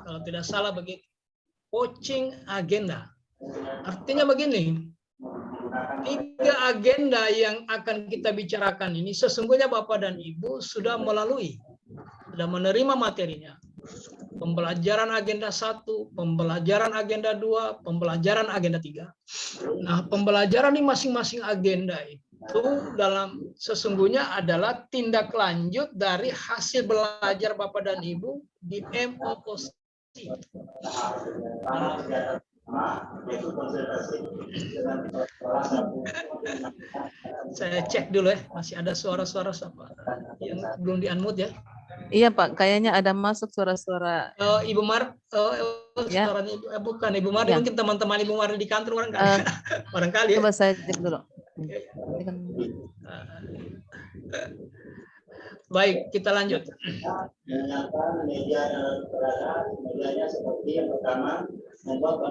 Kalau tidak salah begitu. Coaching agenda. Artinya begini, 3 agenda yang akan kita bicarakan ini sesungguhnya Bapak dan Ibu sudah menerima materinya. Pembelajaran agenda 1, pembelajaran agenda 2, pembelajaran agenda 3. Nah, pembelajaran di masing-masing agenda itu sesungguhnya adalah tindak lanjut dari hasil belajar Bapak dan Ibu di MOOC. Saya cek dulu ya, masih ada suara-suara yang belum di-unmute ya. Iya Pak, kayaknya ada masuk suara-suara. Ibu Mar, ya. suaranya bukan Ibu Mar, mungkin teman-teman Ibu Mar di kantor barangkali ya. Coba saya cek dulu. Baik, kita lanjut. Menyiapkan media dalam keberadaan, medianya seperti yang pertama, membuat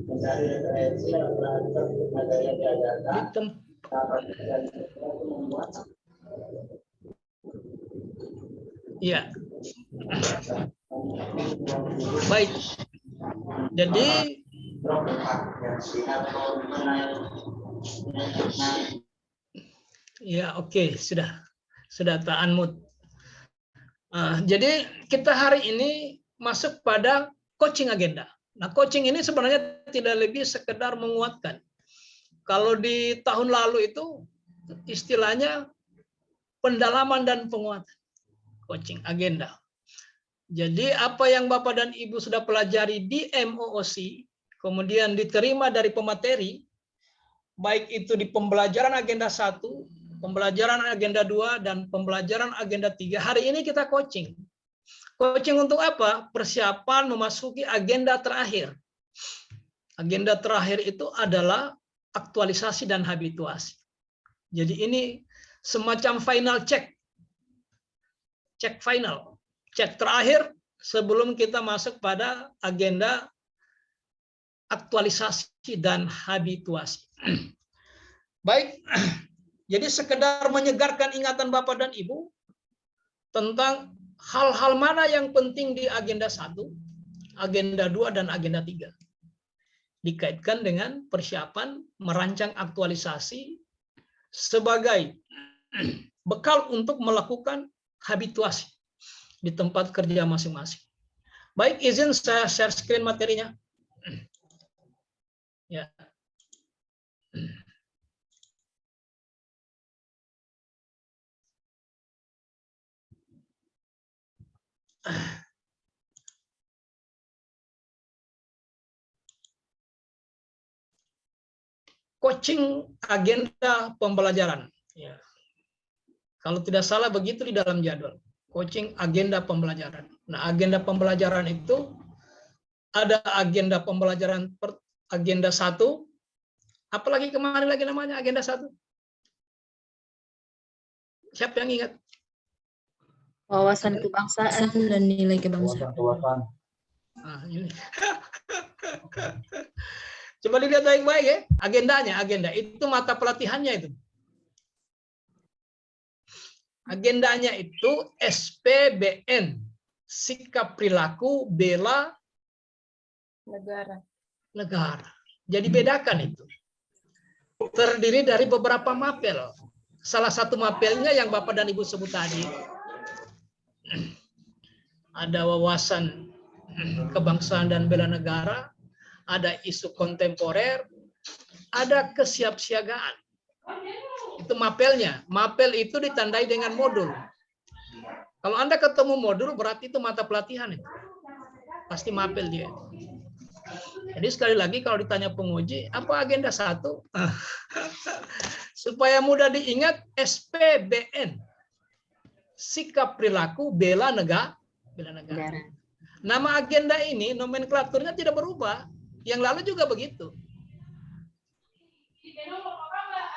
mencari referensi dan perhatikan materi yang diajarkan. Iya. Baik. Jadi ya, oke, sudah tak-unmute. Jadi kita hari ini masuk pada coaching agenda. Nah, coaching ini sebenarnya tidak lebih sekedar menguatkan. Kalau di tahun lalu itu istilahnya pendalaman dan penguatan. Coaching agenda. Jadi apa yang Bapak dan Ibu sudah pelajari di MOOC, kemudian diterima dari pemateri, baik itu di pembelajaran agenda 1, pembelajaran agenda 2, dan pembelajaran agenda 3. Hari ini kita coaching. Coaching untuk apa? Persiapan memasuki agenda terakhir. Agenda terakhir itu adalah aktualisasi dan habituasi. Jadi ini semacam final check. Cek final. Cek terakhir sebelum kita masuk pada agenda aktualisasi dan habituasi. Baik. Jadi sekedar menyegarkan ingatan Bapak dan Ibu tentang hal-hal mana yang penting di agenda 1, agenda 2, dan agenda 3. Dikaitkan dengan persiapan merancang aktualisasi sebagai bekal untuk melakukan habituasi di tempat kerja masing-masing. Baik, izin saya share screen materinya. Ya. Coaching agenda pembelajaran. Ya. Kalau tidak salah begitu di dalam jadwal. Coaching agenda pembelajaran. Nah, agenda pembelajaran itu ada agenda pembelajaran agenda 1. Apalagi kemarin lagi namanya agenda 1. Siapa yang ingat? Wawasan kebangsaan dan nilai kebangsaan. Nah, ini. Coba dilihat baik-baik ya, agenda itu mata pelatihannya itu. Agendanya itu SPBN, sikap perilaku bela negara. Jadi bedakan itu. Terdiri dari beberapa mapel. Salah satu mapelnya yang Bapak dan Ibu sebut tadi. Ada wawasan kebangsaan dan bela negara, ada isu kontemporer, ada kesiapsiagaan. Itu mapelnya. Mapel itu ditandai dengan modul. Kalau Anda ketemu modul, berarti itu mata pelatihan itu. Pasti mapel dia. Jadi sekali lagi kalau ditanya penguji, apa agenda 1? Supaya mudah diingat, SPBN. Sikap perilaku bela negara. Nama agenda ini, nomenklaturnya tidak berubah. Yang lalu juga begitu.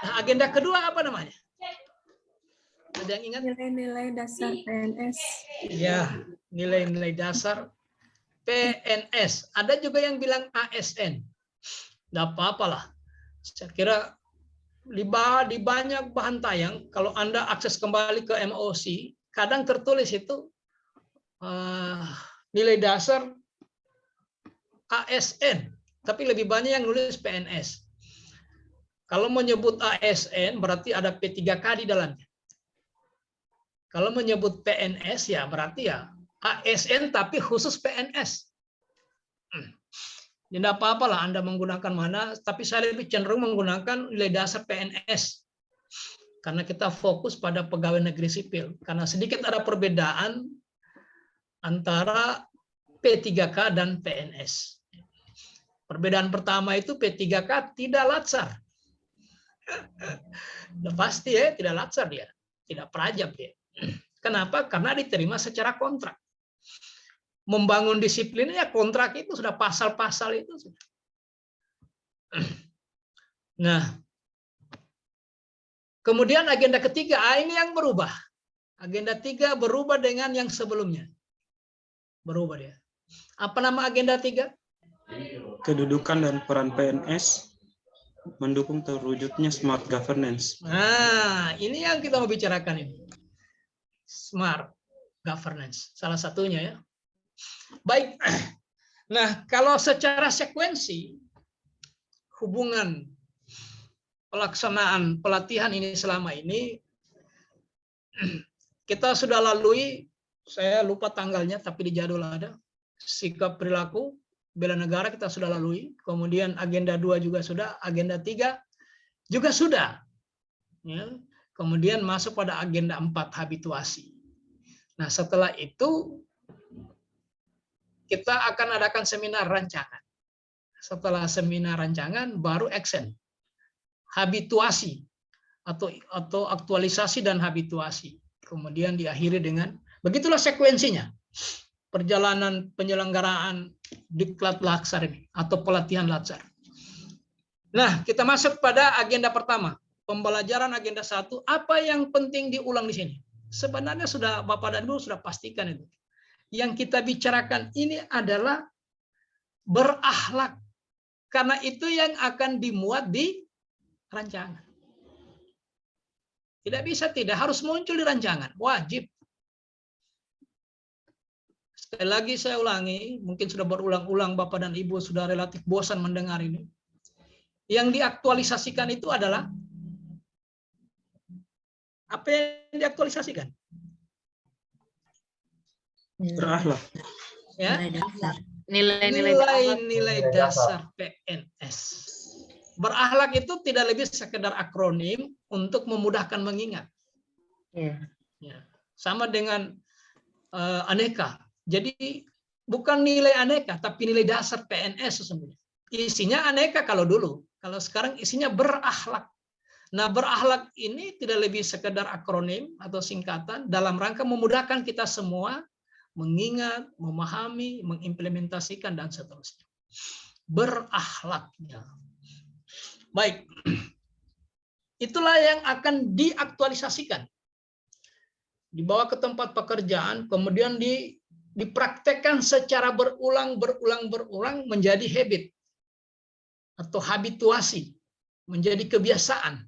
Nah, agenda kedua apa namanya? Ada yang ingat? Nilai-nilai dasar PNS. Ya, nilai-nilai dasar PNS. Ada juga yang bilang ASN. Tidak apa-apalah. Saya kira di banyak bahan tayang, kalau Anda akses kembali ke MOOC, kadang tertulis itu nilai dasar ASN, tapi lebih banyak yang nulis PNS. Kalau menyebut ASN berarti ada P3K di dalamnya. Kalau menyebut PNS ya berarti ya ASN tapi khusus PNS. Tidak apa-apa lah Anda menggunakan mana, tapi saya lebih cenderung menggunakan nilai dasar PNS. Karena kita fokus pada pegawai negeri sipil. Karena sedikit ada perbedaan antara P3K dan PNS. Perbedaan pertama itu P3K tidak latsar. Udah pasti ya, tidak latsar dia. Tidak perajab dia. Kenapa? Karena diterima secara kontrak. Membangun disiplinnya kontrak itu sudah pasal-pasal itu sudah. Nah, kemudian agenda ketiga, ini yang berubah. Agenda 3 berubah dengan yang sebelumnya. Berubah dia. Apa nama agenda 3? Kedudukan dan peran PNS mendukung terwujudnya smart governance. Nah, ini yang kita mau bicarakan ini. Smart governance, salah satunya ya. Baik. Nah, kalau secara sekuensi hubungan pelaksanaan pelatihan ini selama ini kita sudah lalui, saya lupa tanggalnya tapi di jadwal ada. Sikap perilaku bela negara kita sudah lalui, kemudian agenda 2 juga sudah, agenda 3 juga sudah. Ya. Kemudian masuk pada agenda 4 habituasi. Nah, setelah itu kita akan adakan seminar rancangan. Setelah seminar rancangan baru action. Habituasi atau aktualisasi dan habituasi. Kemudian diakhiri dengan begitulah sekuensinya. Perjalanan penyelenggaraan diklat latsar ini atau pelatihan latsar. Nah, kita masuk pada agenda pertama, pembelajaran agenda 1. Apa yang penting diulang di sini? Sebenarnya sudah Bapak dan Ibu sudah pastikan itu. Yang kita bicarakan ini adalah berakhlak. Karena itu yang akan dimuat di rancangan. Tidak bisa tidak, harus muncul di rancangan, wajib. Sekali lagi saya ulangi, mungkin sudah berulang-ulang Bapak dan Ibu sudah relatif bosan mendengar ini. Yang diaktualisasikan itu adalah apa yang diaktualisasikan? Berakhlak. Ya, Nilai-nilai dasar PNS. Berakhlak itu tidak lebih sekedar akronim untuk memudahkan mengingat. Ya. Sama dengan aneka. Jadi bukan nilai aneka, tapi nilai dasar PNS sesungguhnya. Isinya aneka kalau dulu. Kalau sekarang isinya berakhlak. Nah, berakhlak ini tidak lebih sekedar akronim atau singkatan dalam rangka memudahkan kita semua mengingat, memahami, mengimplementasikan, dan seterusnya. Berakhlak. Ya. Baik. Itulah yang akan diaktualisasikan. Dibawa ke tempat pekerjaan, kemudian dipraktekkan secara berulang menjadi habit atau habituasi, menjadi kebiasaan.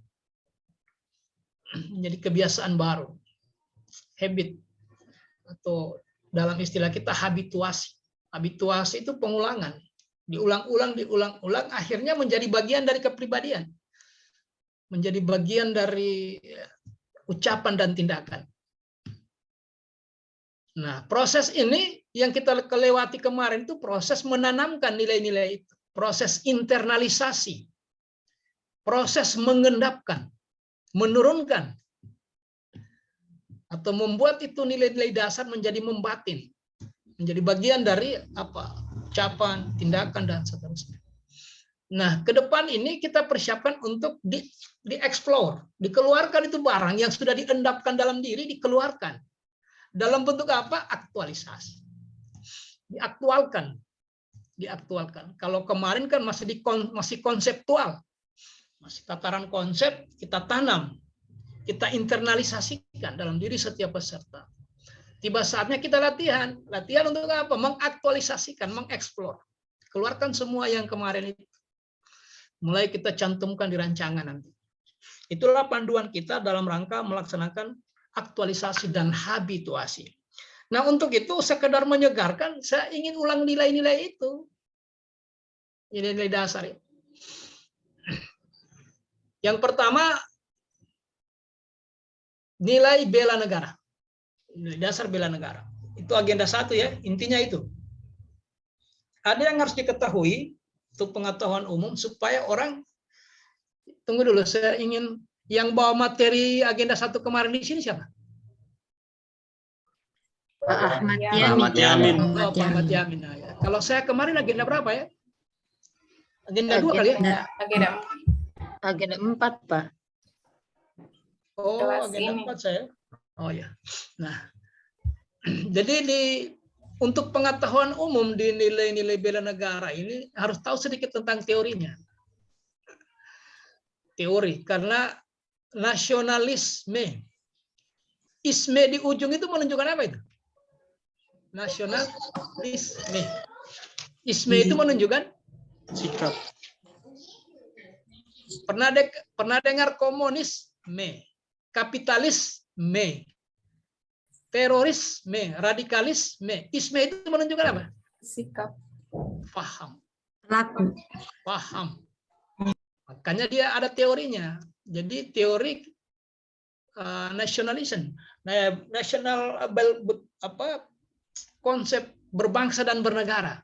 Menjadi kebiasaan baru. Habit atau dalam istilah kita habituasi. Habituasi itu pengulangan. Diulang-ulang, akhirnya menjadi bagian dari kepribadian. Menjadi bagian dari ucapan dan tindakan. Nah, proses ini yang kita kelewati kemarin itu proses menanamkan nilai-nilai itu. Proses internalisasi. Proses mengendapkan. Menurunkan. Atau membuat itu nilai-nilai dasar menjadi membatin. Menjadi bagian dari apa? Ucapan, tindakan, dan seterusnya. Nah, ke depan ini kita persiapkan untuk dieksplor. Dikeluarkan itu barang yang sudah diendapkan dalam diri, dikeluarkan. Dalam bentuk apa? Aktualisasi. Diaktualkan. Kalau kemarin kan masih konseptual. Masih tataran konsep, kita tanam. Kita internalisasikan dalam diri setiap peserta. Tiba saatnya kita latihan. Latihan untuk apa? Mengaktualisasikan, mengeksplor. Keluarkan semua yang kemarin itu. Mulai kita cantumkan di rancangan nanti. Itulah panduan kita dalam rangka melaksanakan aktualisasi dan habituasi. Nah, untuk itu sekedar menyegarkan, saya ingin ulang nilai-nilai itu. Nilai-nilai dasar. Yang pertama, nilai bela negara. Nilai dasar bela negara. Itu agenda 1 ya, intinya itu. Ada yang harus diketahui untuk pengetahuan umum supaya orang, tunggu dulu, saya ingin yang bawa materi agenda 1 kemarin di sini siapa? Pak Ahmad Ahmad Yamin. Oh, Pak Ahmad Yamin. Nah, ya. Kalau saya kemarin agenda berapa ya? Agenda 2 kali ya? Agenda 4, Pak. Oh, agenda 4 saya. Oh ya. Nah, jadi untuk pengetahuan umum di nilai-nilai bela negara ini harus tahu sedikit tentang teorinya. Teori, karena nasionalisme, isme di ujung itu menunjukkan apa itu? Nasionalisme. Isme itu menunjukkan Sikap. Pernah dengar komunisme, kapitalisme, terorisme, radikalisme. Isme itu menunjukkan apa? Sikap. Paham. Laku. Paham. Makanya dia ada teorinya. Jadi teori nationalism, national konsep berbangsa dan bernegara.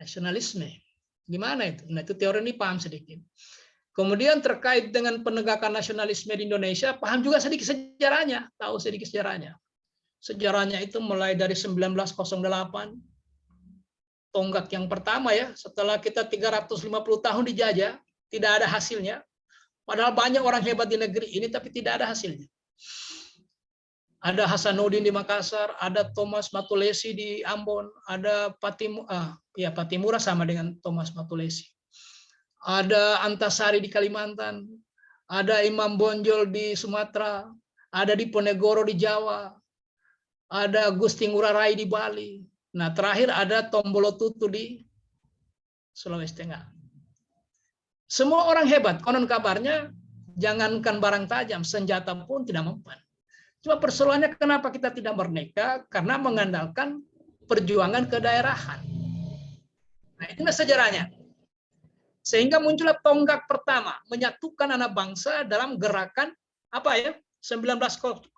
Nasionalisme. Gimana itu? Nah, itu teori ini paham sedikit. Kemudian terkait dengan penegakan nasionalisme di Indonesia, paham juga sedikit sejarahnya, tahu sedikit sejarahnya. Sejarahnya itu mulai dari 1908, tonggak yang pertama ya, setelah kita 350 tahun dijajah, tidak ada hasilnya. Padahal banyak orang hebat di negeri ini, tapi tidak ada hasilnya. Ada Hasanuddin di Makassar, ada Thomas Matulesi di Ambon, ada Patimura sama dengan Thomas Matulesi. Ada Antasari di Kalimantan, ada Imam Bonjol di Sumatera, ada Diponegoro di Jawa, ada Gusti Ngurah Rai di Bali. Nah, terakhir ada Tombolo Tutu di Sulawesi Tengah. Semua orang hebat, konon kabarnya jangankan barang tajam, senjata pun tidak mempan. Cuma persoalannya kenapa kita tidak merdeka? Karena mengandalkan perjuangan kedaerahan. Nah, itulah sejarahnya. Sehingga muncullah tonggak pertama, menyatukan anak bangsa dalam gerakan apa ya? 1908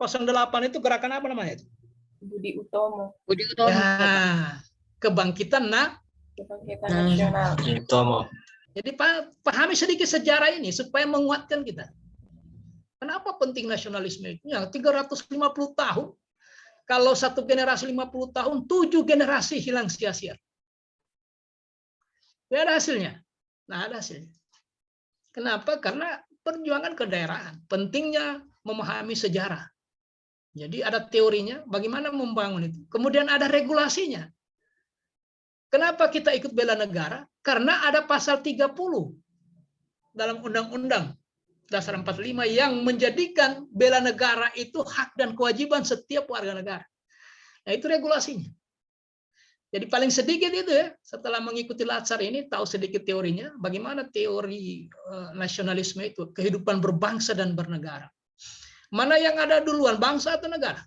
itu gerakan apa namanya itu? Budi Utomo. Ya, kebangkitan Nasional. Utomo. Jadi pahami sedikit sejarah ini supaya menguatkan kita. Kenapa penting nasionalisme itu? Yang 350 tahun, kalau satu generasi 50 tahun, 7 generasi hilang sia-sia. Tidak ada hasilnya. Nah, ada hasilnya. Kenapa? Karena perjuangan kedaerahan. Pentingnya memahami sejarah. Jadi ada teorinya, bagaimana membangun itu. Kemudian ada regulasinya. Kenapa kita ikut bela negara? Karena ada pasal 30 dalam Undang-Undang Dasar 45 yang menjadikan bela negara itu hak dan kewajiban setiap warga negara. Nah, itu regulasinya. Jadi paling sedikit itu ya, setelah mengikuti Latsar ini, tahu sedikit teorinya, bagaimana teori nasionalisme itu, kehidupan berbangsa dan bernegara. Mana yang ada duluan, bangsa atau negara?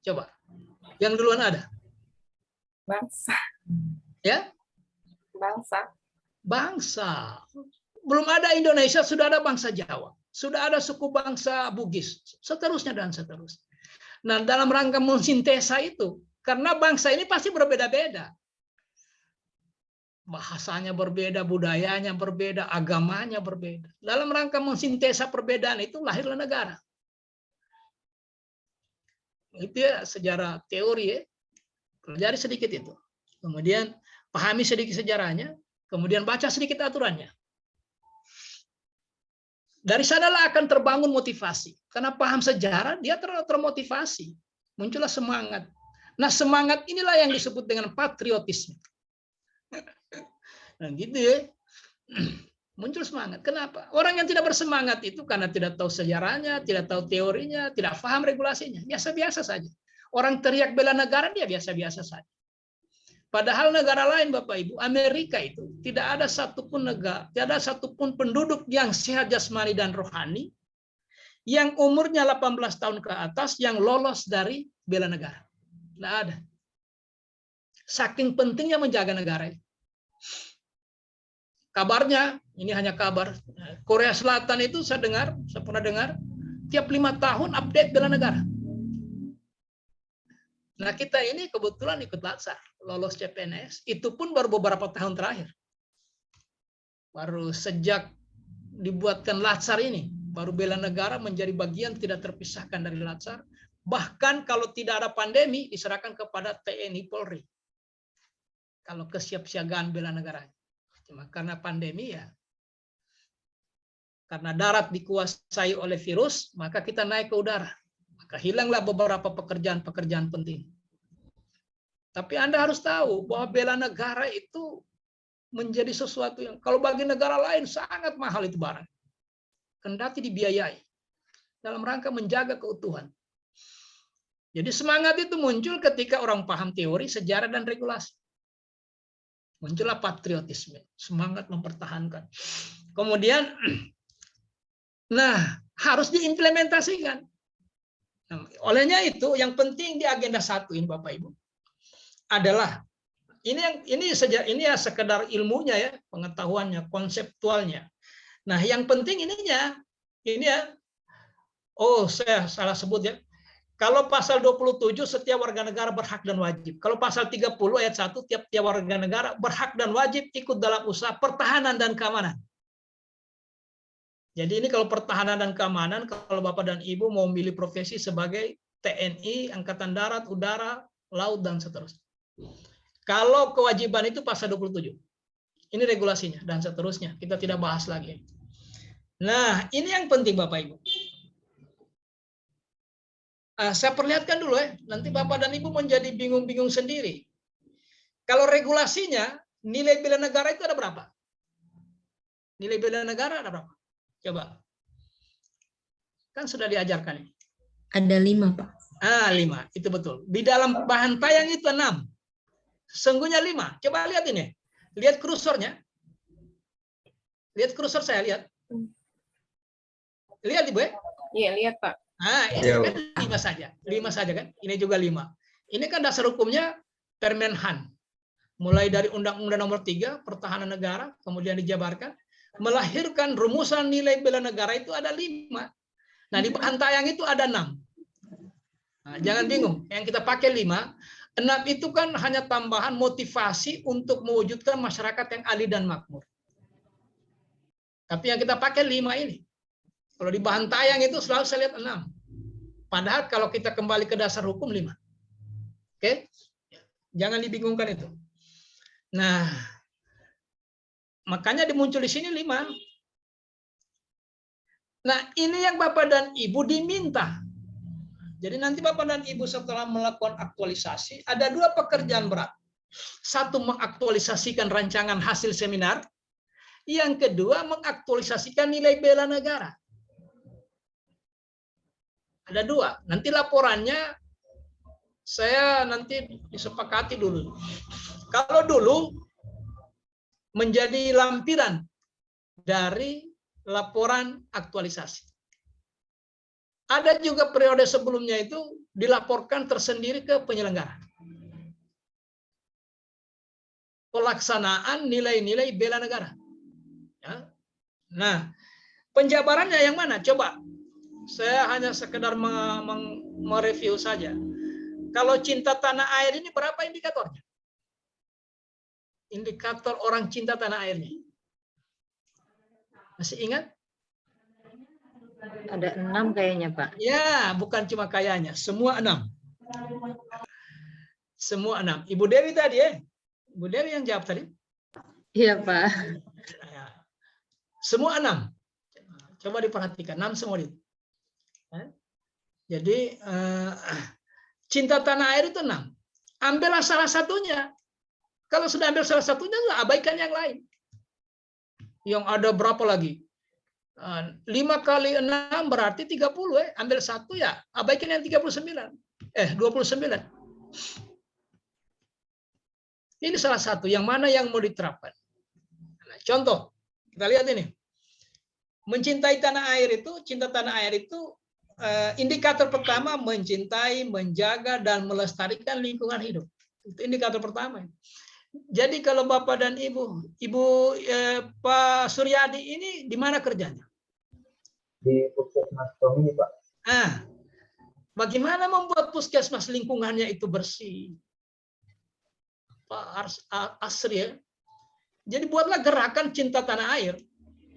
Coba, yang duluan ada? Bangsa. Ya? Bangsa. Bangsa. Belum ada Indonesia, sudah ada bangsa Jawa. Sudah ada suku bangsa Bugis. Seterusnya dan seterusnya. Nah, dalam rangka mensintesa itu, karena bangsa ini pasti berbeda-beda. Bahasanya berbeda, budayanya berbeda, agamanya berbeda. Dalam rangka mensintesa perbedaan itu, lahirlah negara. Itu ya sejarah teori ya. Pelajari sedikit itu. Kemudian pahami sedikit sejarahnya. Kemudian baca sedikit aturannya. Dari sanalah akan terbangun motivasi. Karena paham sejarah, dia termotivasi. Muncullah semangat. Nah, semangat inilah yang disebut dengan patriotisme. Nah, gitu ya. Muncul semangat. Kenapa? Orang yang tidak bersemangat itu karena tidak tahu sejarahnya, tidak tahu teorinya, tidak paham regulasinya. Biasa-biasa saja. Orang teriak bela negara, dia biasa-biasa saja. Padahal negara lain, Bapak Ibu, Amerika itu tidak ada satupun negara, tidak ada satupun penduduk yang sehat jasmani dan rohani, yang umurnya 18 tahun ke atas, yang lolos dari bela negara. Tidak ada. Saking pentingnya menjaga negara. Kabarnya, ini hanya kabar, Korea Selatan itu saya pernah dengar, tiap 5 tahun update bela negara. Nah, kita ini kebetulan ikut Latsar, lolos CPNS, itu pun baru beberapa tahun terakhir. Baru sejak dibuatkan Latsar ini, baru bela negara menjadi bagian tidak terpisahkan dari Latsar. Bahkan kalau tidak ada pandemi, diserahkan kepada TNI Polri. Kalau kesiapsiagaan bela negara. Cuma karena pandemi ya, karena darat dikuasai oleh virus, maka kita naik ke udara. Maka hilanglah beberapa pekerjaan-pekerjaan penting. Tapi Anda harus tahu bahwa bela negara itu menjadi sesuatu yang kalau bagi negara lain sangat mahal itu barang. Kendati dibiayai dalam rangka menjaga keutuhan. Jadi semangat itu muncul ketika orang paham teori, sejarah, dan regulasi. Muncullah patriotisme, semangat mempertahankan. Kemudian, nah harus diimplementasikan. Nah, olehnya itu yang penting di agenda 1 ini Bapak Ibu adalah ini ya sekedar ilmunya ya, pengetahuannya, konseptualnya. Nah yang penting ini ya. Oh saya salah sebut ya. Kalau pasal 27 setiap warga negara berhak dan wajib. Kalau pasal 30 ayat 1 tiap warga negara berhak dan wajib ikut dalam usaha pertahanan dan keamanan. Jadi ini kalau pertahanan dan keamanan, kalau Bapak dan Ibu mau memilih profesi sebagai TNI, Angkatan Darat, Udara, Laut, dan seterusnya. Kalau kewajiban itu pasal 27. Ini regulasinya dan seterusnya. Kita tidak bahas lagi. Nah, ini yang penting Bapak Ibu. Saya perlihatkan dulu ya, nanti Bapak dan Ibu menjadi bingung-bingung sendiri. Kalau regulasinya, nilai bela negara itu ada berapa? Nilai bela negara ada berapa? Coba. Kan sudah diajarkan. Ada 5, Pak. 5, itu betul. Di dalam bahan tayang itu 6. Sesungguhnya 5. Coba lihat ini. Lihat kursornya. Lihat kursor saya, lihat. Lihat Ibu ya? Iya, lihat Pak. Ini kan 5 saja. 5 saja kan? Ini juga 5. Ini kan dasar hukumnya Permenhan. Mulai dari Undang-Undang Nomor 3 Pertahanan Negara, kemudian dijabarkan, melahirkan rumusan nilai bela negara itu ada 5. Nah, di bahan tayang itu ada 6. Nah, jangan bingung, yang kita pakai 5, 6 itu kan hanya tambahan motivasi untuk mewujudkan masyarakat yang adil dan makmur. Tapi yang kita pakai 5 ini. Kalau di bahan tayang itu selalu saya lihat 6. Padahal kalau kita kembali ke dasar hukum 5. Oke? Jangan dibingungkan itu. Nah, makanya dimuncul di sini 5. Nah, ini yang Bapak dan Ibu diminta. Jadi nanti Bapak dan Ibu setelah melakukan aktualisasi, ada 2 pekerjaan berat. 1 mengaktualisasikan rancangan hasil seminar. Yang kedua mengaktualisasikan nilai bela negara. Ada 2. Nanti laporannya saya nanti disepakati dulu. Kalau dulu menjadi lampiran dari laporan aktualisasi. Ada juga periode sebelumnya itu dilaporkan tersendiri ke penyelenggara. Pelaksanaan nilai-nilai bela negara. Ya. Nah, penjabarannya yang mana? Coba. Saya hanya sekedar mereview saja. Kalau cinta tanah air ini berapa indikatornya? Indikator orang cinta tanah airnya. Masih ingat? Ada 6 kayaknya, Pak. Ya, bukan cuma kayaknya. Semua 6. Semua 6. Ibu Dewi tadi ya? Ibu Dewi yang jawab tadi? Iya, Pak. Semua 6. Coba diperhatikan. 6 semua itu. Jadi cinta tanah air itu 6. Ambillah salah satunya. Kalau sudah ambil salah satunya, abaikan yang lain. Yang ada berapa lagi? 5 kali 6 berarti 30 ya. Ambil 1 ya, abaikan yang 39. 29. Ini salah satu. Yang mana yang mau diterapkan? Nah, contoh, kita lihat ini. Mencintai tanah air itu, cinta tanah air itu indikator pertama mencintai, menjaga, dan melestarikan lingkungan hidup. Itu indikator pertama. Jadi kalau Bapak dan Ibu Pak Suryadi ini di mana kerjanya? Di Puskesmas Tomini, Pak. Bagaimana membuat puskesmas lingkungannya itu bersih? Pak Asri ya. Jadi buatlah gerakan cinta tanah air.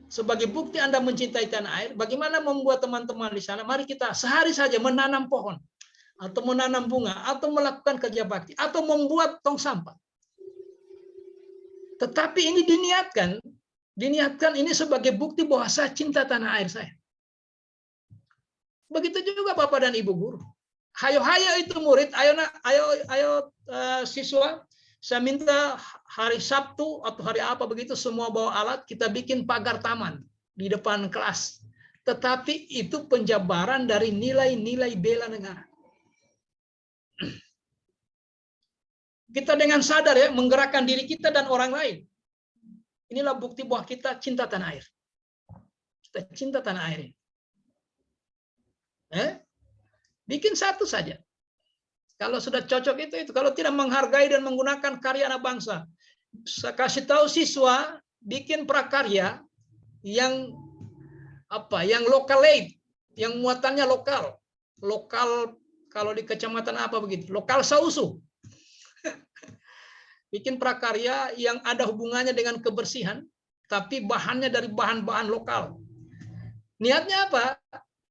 Sebagai bukti Anda mencintai tanah air, bagaimana membuat teman-teman di sana, mari kita sehari saja menanam pohon, atau menanam bunga, atau melakukan kerja bakti, atau membuat tong sampah. Tetapi ini diniatkan ini sebagai bukti bahwa saya cinta tanah air saya. Begitu juga Bapak dan Ibu guru. Hayo itu murid, ayo siswa, saya minta hari Sabtu atau hari apa begitu semua bawa alat, kita bikin pagar taman di depan kelas. Tetapi itu penjabaran dari nilai-nilai bela negara. Kita dengan sadar ya menggerakkan diri kita dan orang lain. Inilah bukti bahwa kita cinta tanah air. Kita cinta tanah air. Bikin satu saja. Kalau sudah cocok itu. Kalau tidak menghargai dan menggunakan karya anak bangsa, saya kasih tahu siswa bikin prakarya yang yang local aid, yang muatannya lokal. Lokal kalau di kecamatan apa begitu? Lokal sausu. Bikin prakarya yang ada hubungannya dengan kebersihan, tapi bahannya dari bahan-bahan lokal. Niatnya apa?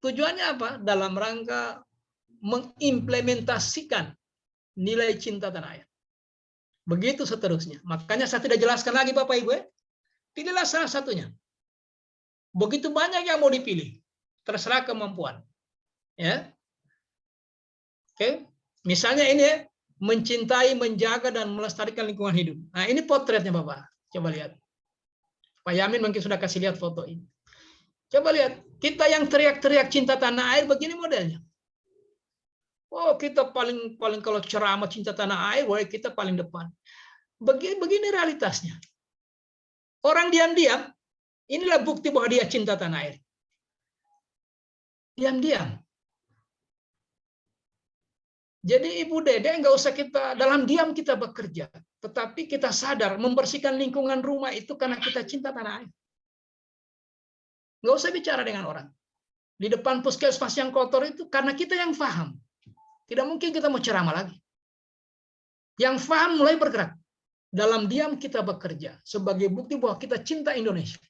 Tujuannya apa? Dalam rangka mengimplementasikan nilai cinta tanah air. Begitu seterusnya. Makanya saya tidak jelaskan lagi Bapak Ibu. Pilihlah salah satunya. Begitu banyak yang mau dipilih. Terserah kemampuan. Ya. Oke. Misalnya ini ya, mencintai, menjaga, dan melestarikan lingkungan hidup. Nah ini potretnya Bapak. Coba lihat. Pak Yamin mungkin sudah kasih lihat foto ini. Coba lihat. Kita yang teriak-teriak cinta tanah air begini modelnya. Oh, kita paling kalau ceramah cinta tanah air, wah kita paling depan. Begini realitasnya. Orang diam-diam, inilah bukti bahwa dia cinta tanah air. Diam-diam. Jadi Ibu Dede nggak usah kita dalam diam kita bekerja, tetapi kita sadar membersihkan lingkungan rumah itu karena kita cinta tanah air. Nggak usah bicara dengan orang. Di depan puskesmas yang kotor itu karena kita yang paham. Tidak mungkin kita mau ceramah lagi. Yang paham mulai bergerak. Dalam diam kita bekerja sebagai bukti bahwa kita cinta Indonesia.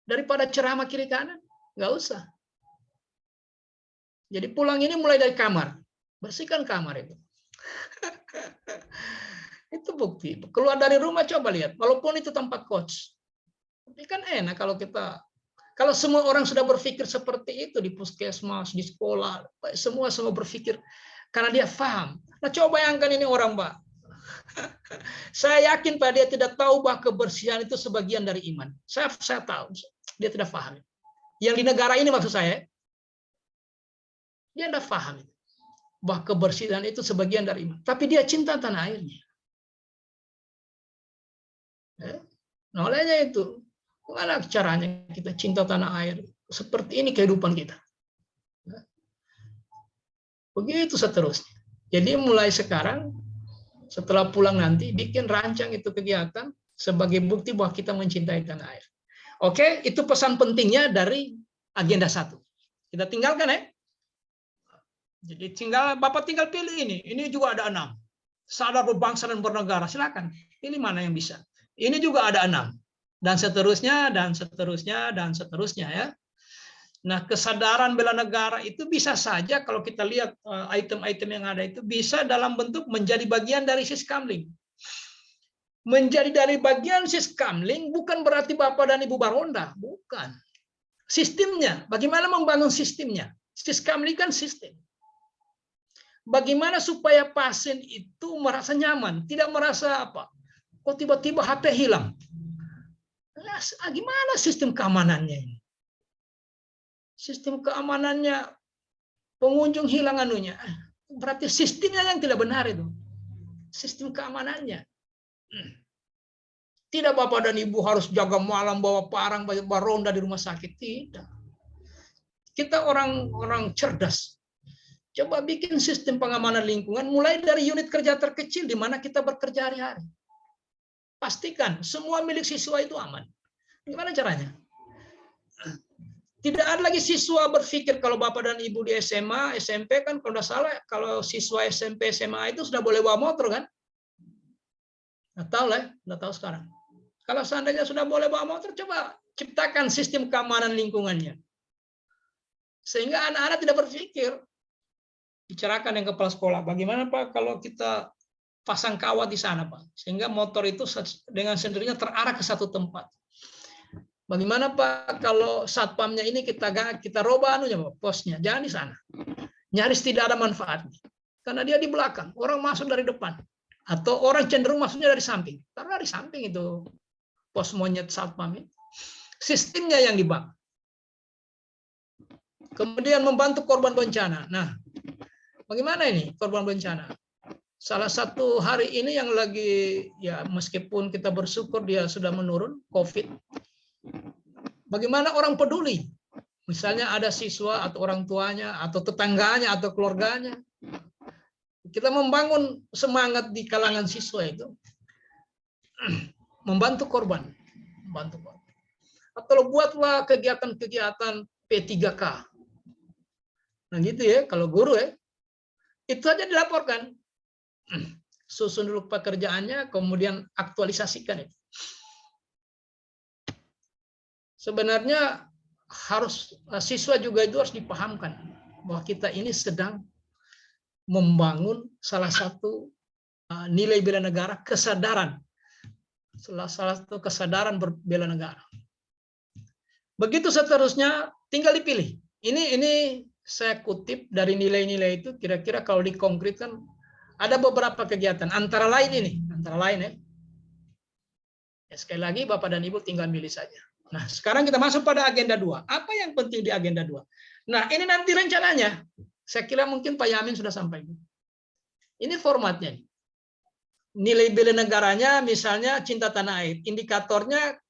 Daripada ceramah kiri kanan, nggak usah. Jadi pulang ini mulai dari kamar. Bersihkan kamar itu. Itu bukti. Keluar dari rumah coba lihat. Walaupun itu tempat coach. Tapi kan enak kalau semua orang sudah berpikir seperti itu di puskesmas, di sekolah, semua berpikir karena dia paham. Nah, coba bayangkan ini orang, Pak. Saya yakin Pak dia tidak tahu bahwa kebersihan itu sebagian dari iman. Saya tahu, dia tidak paham. Yang di negara ini maksud saya, dia tidak paham bahwa kebersihan itu sebagian dari iman. Tapi dia cinta tanah airnya. Nah, olehnya itu. Bagaimana caranya kita cinta tanah air? Seperti ini kehidupan kita. Begitu seterusnya. Jadi mulai sekarang, setelah pulang nanti, bikin rancang itu kegiatan sebagai bukti bahwa kita mencintai tanah air. Oke, itu pesan pentingnya dari agenda 1. Kita tinggalkan ya. Jadi Bapak tinggal pilih ini. Ini juga ada 6. Sadar berbangsa dan bernegara. Silakan. Pilih mana yang bisa. Ini juga ada 6. Dan seterusnya, dan seterusnya, dan seterusnya ya. Nah, kesadaran bela negara itu bisa saja kalau kita lihat item-item yang ada itu bisa dalam bentuk menjadi bagian dari Siskamling. Menjadi dari bagian Siskamling bukan berarti Bapak dan Ibu Baronda, bukan. Sistemnya, bagaimana membangun sistemnya? Siskamling kan sistem. Bagaimana supaya pasien itu merasa nyaman, tidak merasa apa? Kok tiba-tiba HP hilang? Gimana sistem keamanannya ini? Sistem keamanannya pengunjung hilang anunya. Berarti sistemnya yang tidak benar itu. Sistem keamanannya. Tidak Bapak dan Ibu harus jaga malam bawa parang bawa ronda di rumah sakit. Tidak. Kita orang cerdas. Coba bikin sistem pengamanan lingkungan mulai dari unit kerja terkecil di mana kita bekerja hari-hari. Pastikan semua milik siswa itu aman. Gimana caranya? Tidak ada lagi siswa berpikir kalau Bapak dan Ibu di SMA, SMP kan kalau tidak salah, kalau siswa SMP, SMA itu sudah boleh bawa motor kan? Nggak tahu lah, nggak tahu sekarang. Kalau seandainya sudah boleh bawa motor, coba ciptakan sistem keamanan lingkungannya. Sehingga anak-anak tidak berpikir. Bicarakan yang kepala sekolah, bagaimana Pak kalau kita pasang kawat di sana Pak, sehingga motor itu dengan sendirinya terarah ke satu tempat. Bagaimana Pak kalau satpamnya ini kita robah anunya Pak, posnya, jangan di sana. Nyaris tidak ada manfaatnya, karena dia di belakang, orang masuk dari depan, atau orang cenderung masuknya dari samping. Karena dari samping itu pos monyet satpam ini. Sistemnya yang dibangun. Kemudian membantu korban bencana. Nah, bagaimana ini korban bencana? Salah satu hari ini yang lagi, ya meskipun kita bersyukur dia sudah menurun, COVID. Bagaimana orang peduli? Misalnya ada siswa atau orang tuanya, atau tetangganya, atau keluarganya. Kita membangun semangat di kalangan siswa itu. Membantu korban. Atau buatlah kegiatan-kegiatan P3K. Nah gitu ya, kalau guru ya. Itu aja dilaporkan. Susun dulu pekerjaannya, kemudian aktualisasikan itu. Sebenarnya siswa juga itu harus dipahamkan bahwa kita ini sedang membangun salah satu nilai bela negara, kesadaran. Salah satu kesadaran berbela negara. Begitu seterusnya, tinggal dipilih. Ini saya kutip dari nilai-nilai itu, kira-kira kalau dikonkretkan ada beberapa kegiatan, antara lain ya. Sekali lagi Bapak dan Ibu tinggal milih saja. Nah, sekarang kita masuk pada agenda 2. Apa yang penting di agenda 2? Nah, ini nanti rencananya. Saya kira mungkin Pak Yamin sudah sampaikan. Ini formatnya. Nilai bela negaranya misalnya cinta tanah air. Indikatornya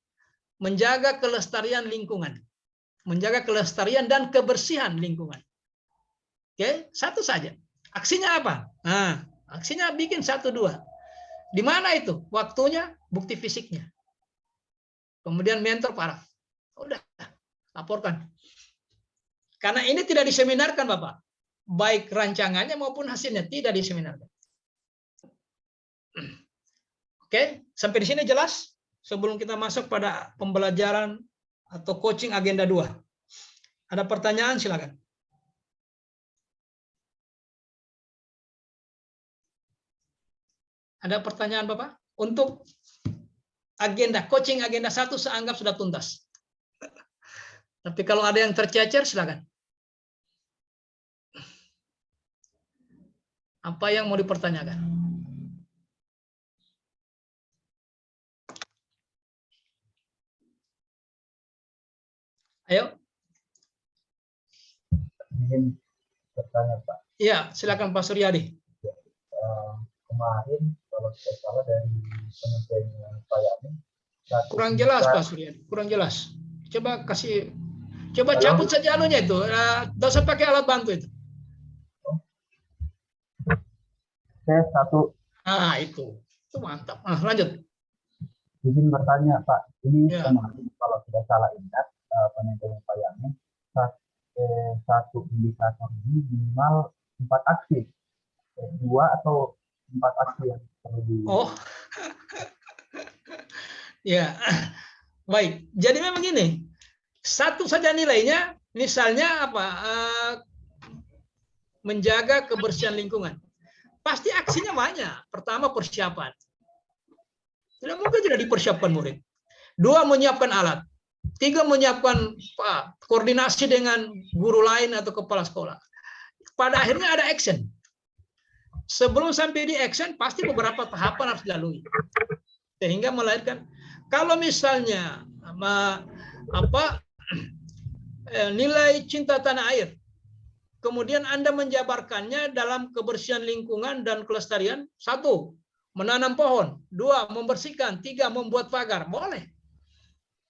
menjaga kelestarian lingkungan. Menjaga kelestarian dan kebersihan lingkungan. Oke, satu saja. Aksinya apa? Nah, aksinya bikin 1, 2. Di mana itu? Waktunya, bukti fisiknya. Kemudian mentor paraf. Udah, laporkan. Karena ini tidak diseminarkan, Bapak. Baik rancangannya maupun hasilnya tidak diseminarkan. Oke, sampai di sini jelas? Sebelum kita masuk pada pembelajaran atau coaching agenda 2. Ada pertanyaan, silakan. Ada pertanyaan, Bapak? Untuk agenda, coaching agenda 1 saya anggap sudah tuntas. Tapi kalau ada yang tercecer, silakan. Apa yang mau dipertanyakan? Ayo. Izin bertanya Pak. Iya, silakan Pak Suryadi. Kemarin kalau saya salah dari penyampaian Pak Yamin. Kurang jelas Pak Suryadi, kurang jelas. Coba cabut saja anunya itu. Tidak usah pakai alat bantu itu. Saya satu. Itu mantap. Lanjut. Izin bertanya Pak, ini Ya. kemarin kalau tidak salah ingat penyampaian Pak Yamin, satu indikator ini minimal 4 aksi, 2 atau 4 aksi yang perlu di. Oh, ya, baik. Jadi memang gini, satu saja nilainya, misalnya apa? Menjaga kebersihan lingkungan. Pasti aksinya banyak. Pertama, persiapan. Tidak mungkin tidak dipersiapkan murid. 2, menyiapkan alat. 3, menyiapkan koordinasi dengan guru lain atau kepala sekolah. Pada akhirnya ada action. Sebelum sampai di action, pasti beberapa tahapan harus dilalui. Sehingga melahirkan, kalau misalnya nilai cinta tanah air, kemudian Anda menjabarkannya dalam kebersihan lingkungan dan kelestarian. 1, menanam pohon. 2, membersihkan. 3, membuat pagar. Boleh.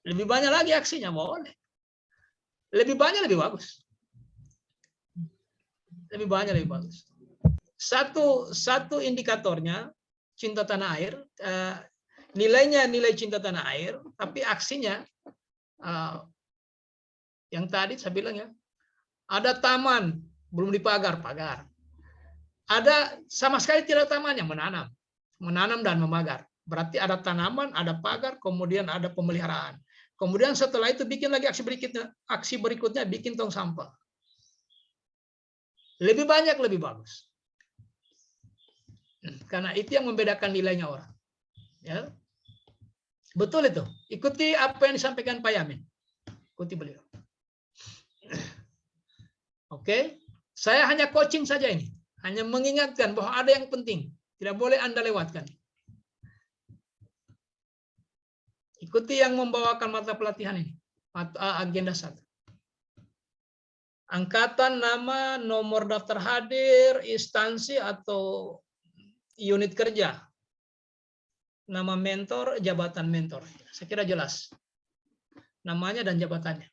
Lebih banyak lagi aksinya, boleh. Lebih banyak, lebih bagus. Lebih banyak lebih bagus. Satu indikatornya cinta tanah air, nilainya nilai cinta tanah air, tapi aksinya yang tadi saya bilang ya, ada taman belum dipagar, pagar. Ada sama sekali tidak tamannya, menanam dan memagar. Berarti ada tanaman, ada pagar, kemudian ada pemeliharaan. Kemudian setelah itu bikin lagi aksi berikutnya bikin tong sampah. Lebih banyak lebih bagus. Karena itu yang membedakan nilainya orang. Ya. Betul itu. Ikuti apa yang disampaikan Pak Yamin. Ikuti beliau. Oke. Saya hanya coaching saja ini. Hanya mengingatkan bahwa ada yang penting. Tidak boleh Anda lewatkan. Ikuti yang membawakan mata pelatihan ini. Agenda 1. Angkatan, nama, nomor daftar hadir, instansi atau unit kerja. Nama mentor, jabatan mentor. Saya kira jelas. Namanya dan jabatannya.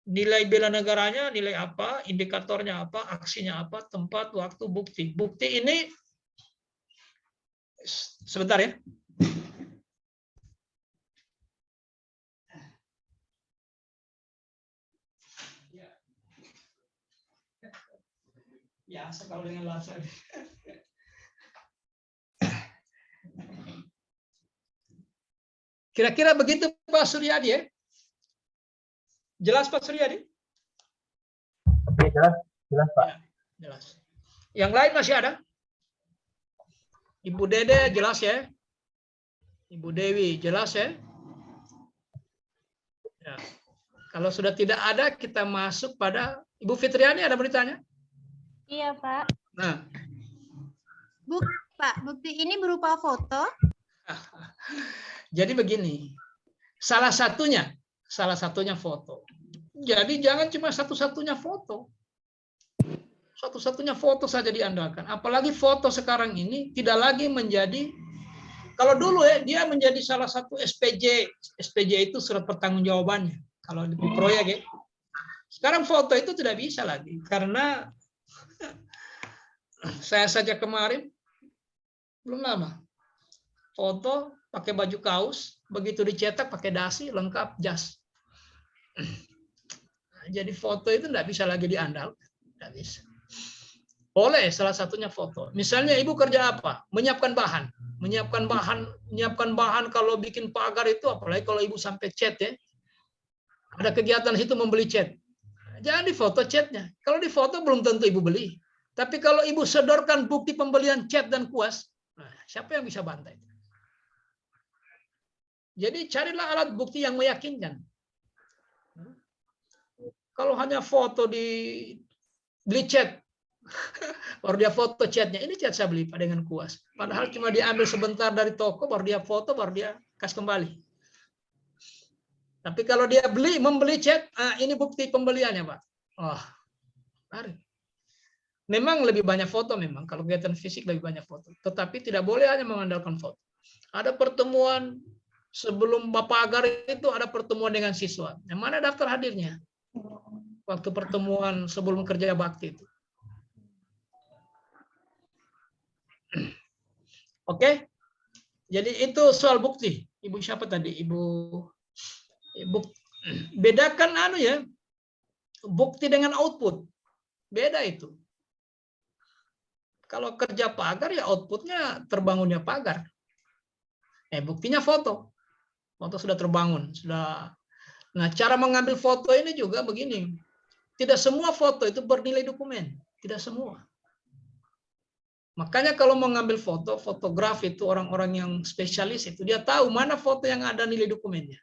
Nilai bela negaranya, nilai apa, indikatornya apa, aksinya apa, tempat, waktu, bukti. Bukti ini, sebentar ya. Biasa kalau dengan laser. Kira-kira begitu Pak Suryadi ya? Jelas Pak Suryadi? Oke, jelas Pak. Ya, jelas. Yang lain masih ada? Ibu Dede jelas ya? Ibu Dewi jelas ya? Ya. Kalau sudah tidak ada, kita masuk pada Ibu Fitriani, ada beritanya? Iya, Pak. Nah, Pak, bukti ini berupa foto. jadi begini, salah satunya foto. Jadi jangan cuma satu-satunya foto. Satu-satunya foto saja diandalkan. Apalagi foto sekarang ini tidak lagi menjadi, kalau dulu ya dia menjadi salah satu SPJ. SPJ itu surat pertanggungjawabannya. Kalau di proyek ya. Sekarang foto itu tidak bisa lagi karena saya saja kemarin belum lama foto pakai baju kaos, begitu dicetak pakai dasi lengkap jas. Jadi foto itu tidak bisa lagi diandalkan, tidak bisa. Boleh salah satunya foto. Misalnya ibu kerja apa? Menyiapkan bahan kalau bikin pagar itu, apalagi kalau ibu sampai cat ya. Ada kegiatan situ membeli cat. Jangan difoto catnya. Kalau difoto belum tentu ibu beli. Tapi kalau ibu sodorkan bukti pembelian cat dan kuas, nah, siapa yang bisa bantai? Jadi carilah alat bukti yang meyakinkan. Kalau hanya foto di beli cat, baru dia foto catnya. Ini cat saya beli dengan kuas. Padahal cuma diambil sebentar dari toko, baru dia foto, baru dia kasih kembali. Tapi kalau dia membeli cat, ini bukti pembeliannya, Pak. Oh, menarik. Memang lebih banyak foto memang. Kalau kegiatan fisik lebih banyak foto. Tetapi tidak boleh hanya mengandalkan foto. Ada pertemuan sebelum Bapak Agar itu ada pertemuan dengan siswa. Yang mana daftar hadirnya? Waktu pertemuan sebelum kerja bakti itu. Oke. Jadi itu soal bukti. Ibu siapa tadi? Ibu bedakan bukti dengan output. Beda itu. Kalau kerja pagar ya outputnya terbangunnya pagar. Buktinya foto. Foto sudah terbangun, sudah. Nah, cara mengambil foto ini juga begini. Tidak semua foto itu bernilai dokumen, tidak semua. Makanya kalau mengambil foto, fotograf itu orang-orang yang spesialis itu dia tahu mana foto yang ada nilai dokumennya.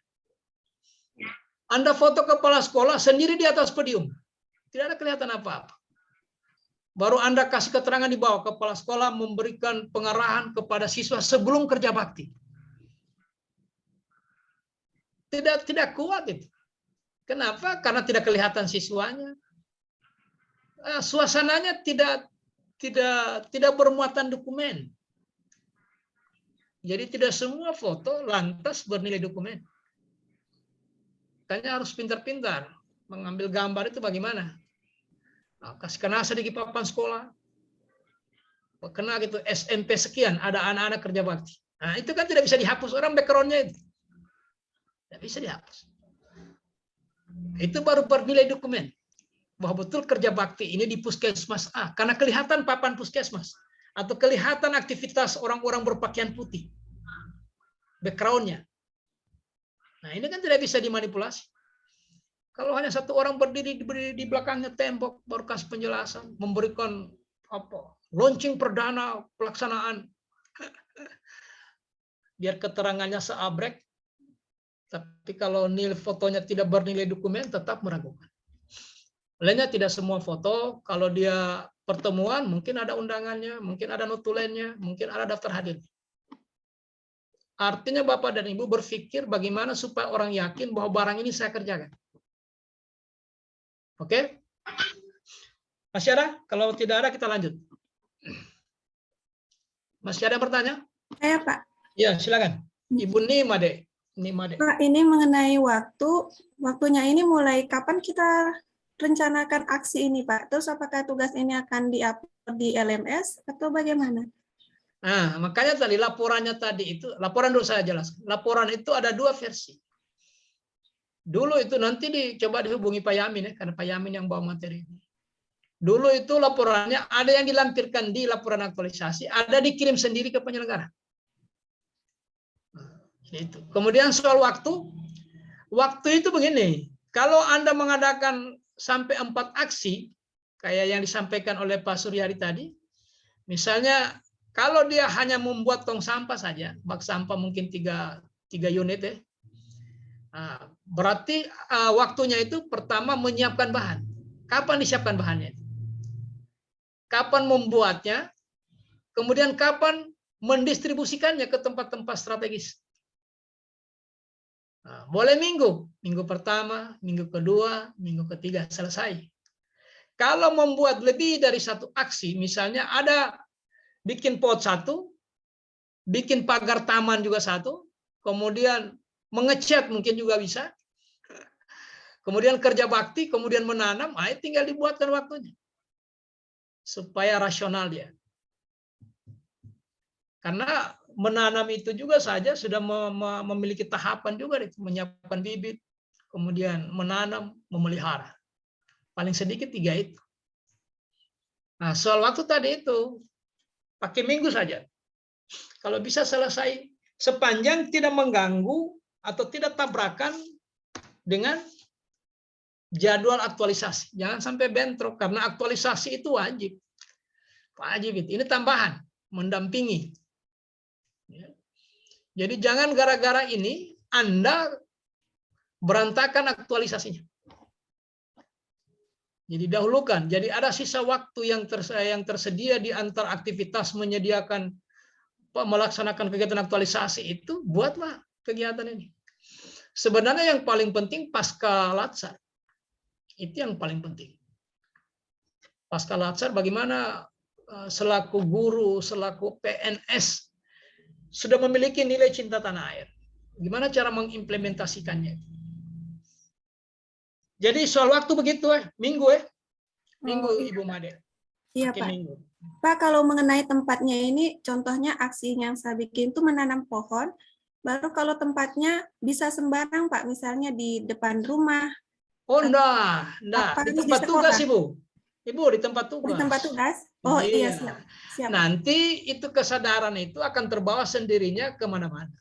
Anda foto kepala sekolah sendiri di atas podium. Tidak ada kelihatan apa-apa. Baru Anda kasih keterangan di bawah, kepala sekolah memberikan pengarahan kepada siswa sebelum kerja bakti. Tidak kuat itu. Kenapa? Karena tidak kelihatan siswanya. Suasananya tidak bermuatan dokumen. Jadi tidak semua foto lantas bernilai dokumen. Makanya harus pintar-pintar. mengambil gambar itu bagaimana? Nah, kasih kena sedikit papan sekolah. Kena gitu SMP sekian ada anak-anak kerja bakti. Nah, itu kan tidak bisa dihapus orang background-nya itu. Tidak bisa dihapus. Itu baru bernilai dokumen bahwa betul kerja bakti ini di puskesmas A karena kelihatan papan puskesmas atau kelihatan aktivitas orang-orang berpakaian putih. Background-nya. Nah, ini kan tidak bisa dimanipulasi. Kalau hanya satu orang berdiri di belakangnya tembok baru kasih penjelasan, memberikan apa? Launching perdana pelaksanaan. Biar keterangannya seabrek. Tapi kalau nilai fotonya tidak bernilai dokumen tetap meragukan. Lainnya tidak semua foto kalau dia pertemuan mungkin ada undangannya, mungkin ada notulennya, mungkin ada daftar hadir. Artinya Bapak dan Ibu berpikir bagaimana supaya orang yakin bahwa barang ini saya kerjakan. Oke? Masih ada? Kalau tidak ada kita lanjut. Masih ada yang bertanya? Saya, Pak. Ya, silakan. Ibu Nimade. Pak, ini mengenai waktunya ini mulai kapan kita rencanakan aksi ini, Pak? Terus apakah tugas ini akan di-upload di LMS atau bagaimana? Nah, makanya tadi laporannya tadi itu, laporan dulu saya jelaskan. Laporan itu ada 2 versi. Dulu itu nanti coba dihubungi Pak Yamin ya, karena Pak Yamin yang bawa materi ini. Dulu itu laporannya ada yang dilampirkan di laporan aktualisasi, ada dikirim sendiri ke penyelenggara. Itu. Kemudian soal waktu itu begini, kalau Anda mengadakan sampai 4 aksi, kayak yang disampaikan oleh Pak Suryadi tadi, misalnya kalau dia hanya membuat tong sampah saja, bak sampah mungkin 3 unit ya, berarti waktunya itu pertama menyiapkan bahan. Kapan disiapkan bahannya? Kapan membuatnya, kemudian kapan mendistribusikannya ke tempat-tempat strategis. Nah, boleh minggu pertama, minggu kedua, minggu ketiga selesai. Kalau membuat lebih dari 1 aksi, misalnya ada bikin pot 1, bikin pagar taman juga 1, kemudian mengecat mungkin juga bisa, kemudian kerja bakti, kemudian menanam, tinggal dibuatkan waktunya. Supaya rasional dia. Karena menanam itu juga saja sudah memiliki tahapan juga, menyiapkan bibit, kemudian menanam, memelihara. Paling sedikit 3 itu. Nah, soal waktu tadi itu, pakai minggu saja. Kalau bisa selesai, sepanjang tidak mengganggu atau tidak tabrakan dengan jadwal aktualisasi. Jangan sampai bentrok, karena aktualisasi itu wajib. Wajib itu. Ini tambahan, mendampingi. Jadi jangan gara-gara ini Anda berantakan aktualisasinya. Jadi dahulukan. Jadi ada sisa waktu yang tersedia di antar aktivitas menyediakan melaksanakan kegiatan aktualisasi itu, buatlah kegiatan ini. Sebenarnya yang paling penting pasca latsar. Itu yang paling penting. Pasca latsar bagaimana selaku guru, selaku PNS sudah memiliki nilai cinta tanah air. Gimana cara mengimplementasikannya? Jadi soal waktu begitu minggu Ibu Made. Iya, Pak. Minggu. Pak, kalau mengenai tempatnya ini, contohnya aksi yang saya bikin itu menanam pohon, baru kalau tempatnya bisa sembarang, Pak, misalnya di depan rumah. Oh, enggak. Di tempat tugas, Ibu. Ibu, di tempat tugas. Di tempat tugas? Oh iya, siap. Nanti itu kesadaran itu akan terbawa sendirinya kemana-mana.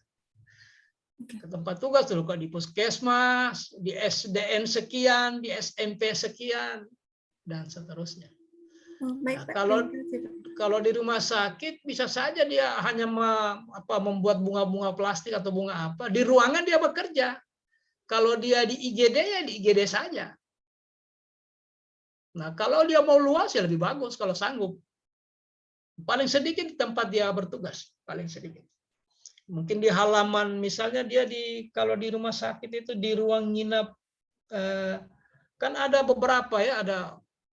Ke tempat tugas dulu, di puskesmas, di SDN sekian, di SMP sekian, dan seterusnya. Baik, Nah, kalau di rumah sakit bisa saja dia hanya membuat bunga-bunga plastik atau bunga apa. Di ruangan dia bekerja. Kalau dia di IGD ya di IGD saja. Nah, kalau dia mau luas ya lebih bagus kalau sanggup. Paling sedikit di tempat dia bertugas, paling sedikit. Mungkin di halaman, misalnya dia kalau di rumah sakit itu di ruang nginap, kan ada beberapa ya,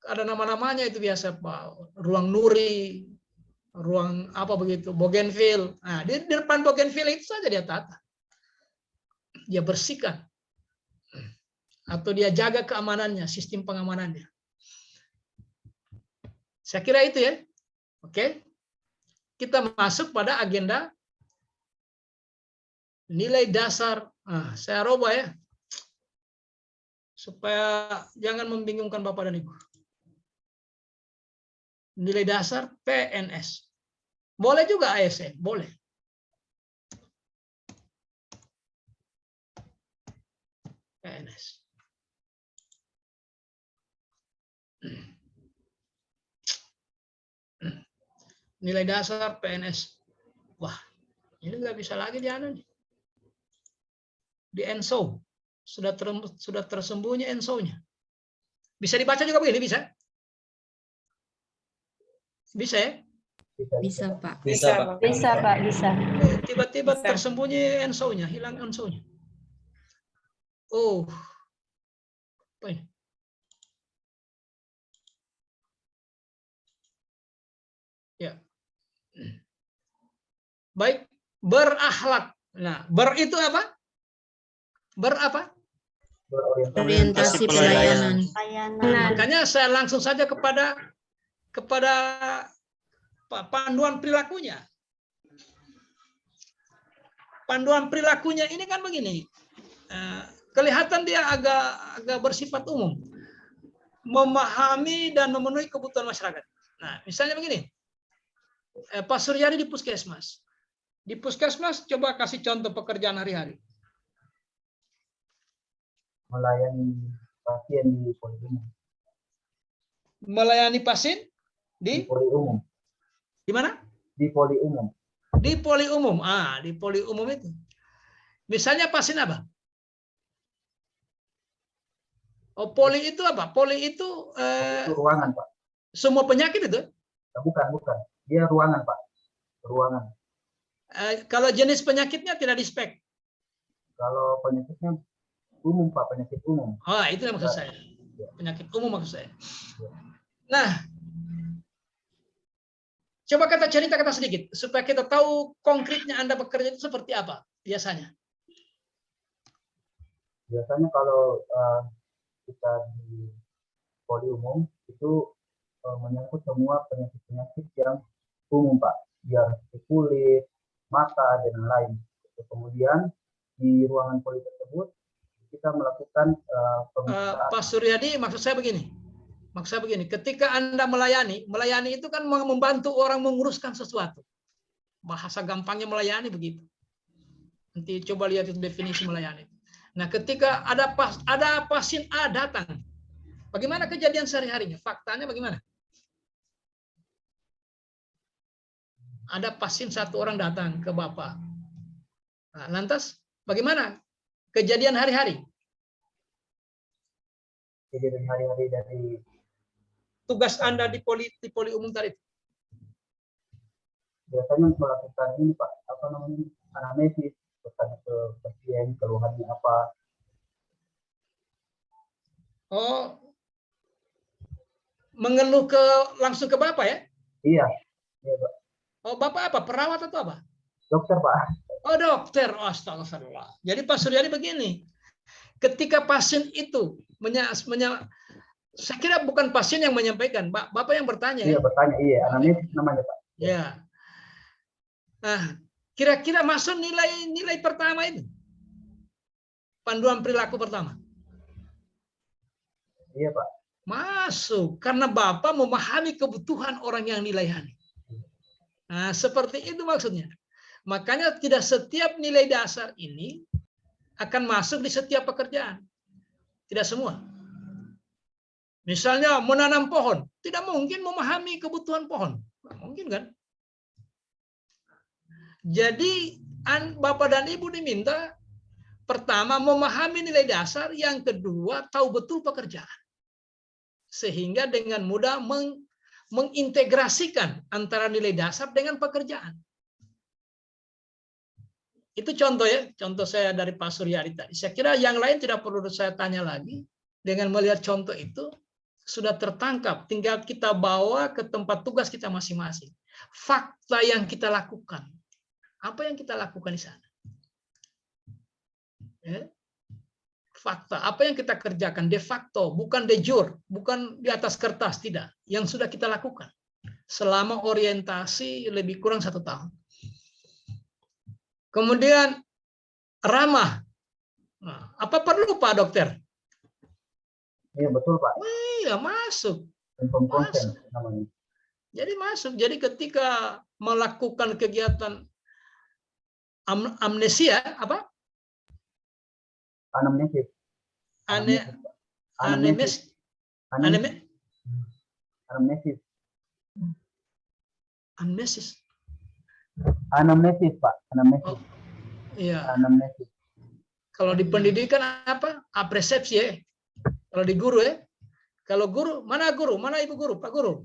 ada nama-namanya itu biasa Pak. Ruang Nuri, ruang apa begitu, Bougainville. Nah, di depan Bougainville itu saja dia tata. Dia bersihkan. atau dia jaga keamanannya, sistem pengamanannya. Saya kira itu ya. Oke. Kita masuk pada agenda nilai dasar. Nah, saya rubah ya. Supaya jangan membingungkan Bapak dan Ibu. Nilai dasar PNS. Boleh juga ASN, boleh. PNS. Nilai dasar PNS. Wah, ini nggak bisa lagi di anu nih. Di ENSO. Sudah tersembunyi ENSO-nya. Bisa dibaca juga begini, bisa? Bisa ya? Bisa, Pak. Bisa, Pak. Bisa, Pak, bisa. Tiba-tiba Bisa. tersembunyi ENSO-nya, hilang ENSO-nya. Oh. Apa ini? Ya. Baik, berakhlak. Nah, ber itu apa? Ber apa? Orientasi pelayanan. Layanan. Makanya saya langsung saja kepada panduan perilakunya. Panduan perilakunya ini kan begini. Kelihatan dia agak bersifat umum. Memahami dan memenuhi kebutuhan masyarakat. Nah, misalnya begini. Pak Suryadi di Puskesmas. Di Puskesmas coba kasih contoh pekerjaan hari-hari. Melayani pasien di poli umum. Melayani pasien Di di poli umum. di mana? Di poli umum. Di poli umum. Di poli umum itu. Misalnya pasien apa? Oh, poli itu apa? Poli itu Itu ruangan, Pak. semua penyakit itu. Bukan. Dia ruangan, Pak. Ruangan. Kalau jenis penyakitnya tidak di spek. Kalau penyakitnya umum, Pak, penyakit umum. Oh, itu yang maksud saya. Penyakit umum maksud saya. Nah, coba cerita sedikit supaya kita tahu konkretnya Anda bekerja itu seperti apa biasanya. Biasanya kalau kita di poli umum itu menyangkut semua penyakit-penyakit yang umum, Pak. Biar kulit, mata, dan lain. Kemudian di ruangan poli tersebut kita melakukan pemeriksaan. Pak Suryadi, maksud saya begini. Ketika Anda melayani itu kan membantu orang menguruskan sesuatu. Bahasa gampangnya melayani begitu. Nanti coba lihat itu definisi melayani. Nah, ketika ada pasien A datang, bagaimana kejadian sehari-harinya? Faktanya bagaimana? Ada pasien satu orang datang ke Bapak. Nah, lantas bagaimana kejadian hari-hari? Kejadian hari-hari dari Tugas Anda di poli umum tadi. biasanya melakukan ini, Pak, anamnesis, bertanya ke pasien keluhannya apa. Oh, mengeluh langsung ke Bapak ya? Iya, Pak. Oh, Bapak apa? Perawat atau apa? Dokter, Pak. Oh, dokter. Oh, astagfirullah. Jadi Pak Suryadi begini. Ketika pasien itu saya kira bukan pasien yang menyampaikan, Bapak yang bertanya. Iya, bertanya. Iya, anamnesis namanya, Pak. Ya. Nah, kira-kira masuk nilai pertama itu. Panduan perilaku pertama. Iya, Pak. Masuk karena Bapak memahami kebutuhan orang yang dilayani. Nah, seperti itu maksudnya. Makanya tidak setiap nilai dasar ini akan masuk di setiap pekerjaan. Tidak semua. Misalnya menanam pohon, tidak mungkin memahami kebutuhan pohon. Tidak mungkin kan? Jadi Bapak dan Ibu diminta pertama memahami nilai dasar, yang kedua tahu betul pekerjaan. Sehingga dengan mudah mengintegrasikan antara nilai dasar dengan pekerjaan. Itu contoh ya, contoh saya dari Pak Suryadi tadi. Saya kira yang lain tidak perlu saya tanya lagi. Dengan melihat contoh itu sudah tertangkap, tinggal kita bawa ke tempat tugas kita masing-masing. Fakta yang kita lakukan. Apa yang kita lakukan di sana? Ya. fakta. Apa yang kita kerjakan de facto, bukan de jure, bukan di atas kertas, tidak. Yang sudah kita lakukan selama orientasi lebih kurang 1 tahun. Kemudian ramah. Nah, apa perlu Pak Dokter? Iya betul Pak. Iya, masuk. Informed Masuk. consent namanya. Jadi masuk. Jadi ketika melakukan kegiatan amnesia, apa? Anamnesis. Anamnesis. Anamnesis. Amnesis. Anamnesis Pak. Anamnesis. Oh, iya. Anamnesis. Kalau di pendidikan apa? Apresepsi ya. Kalau di guru ya. Kalau guru, mana guru? Mana ibu guru? Pak guru.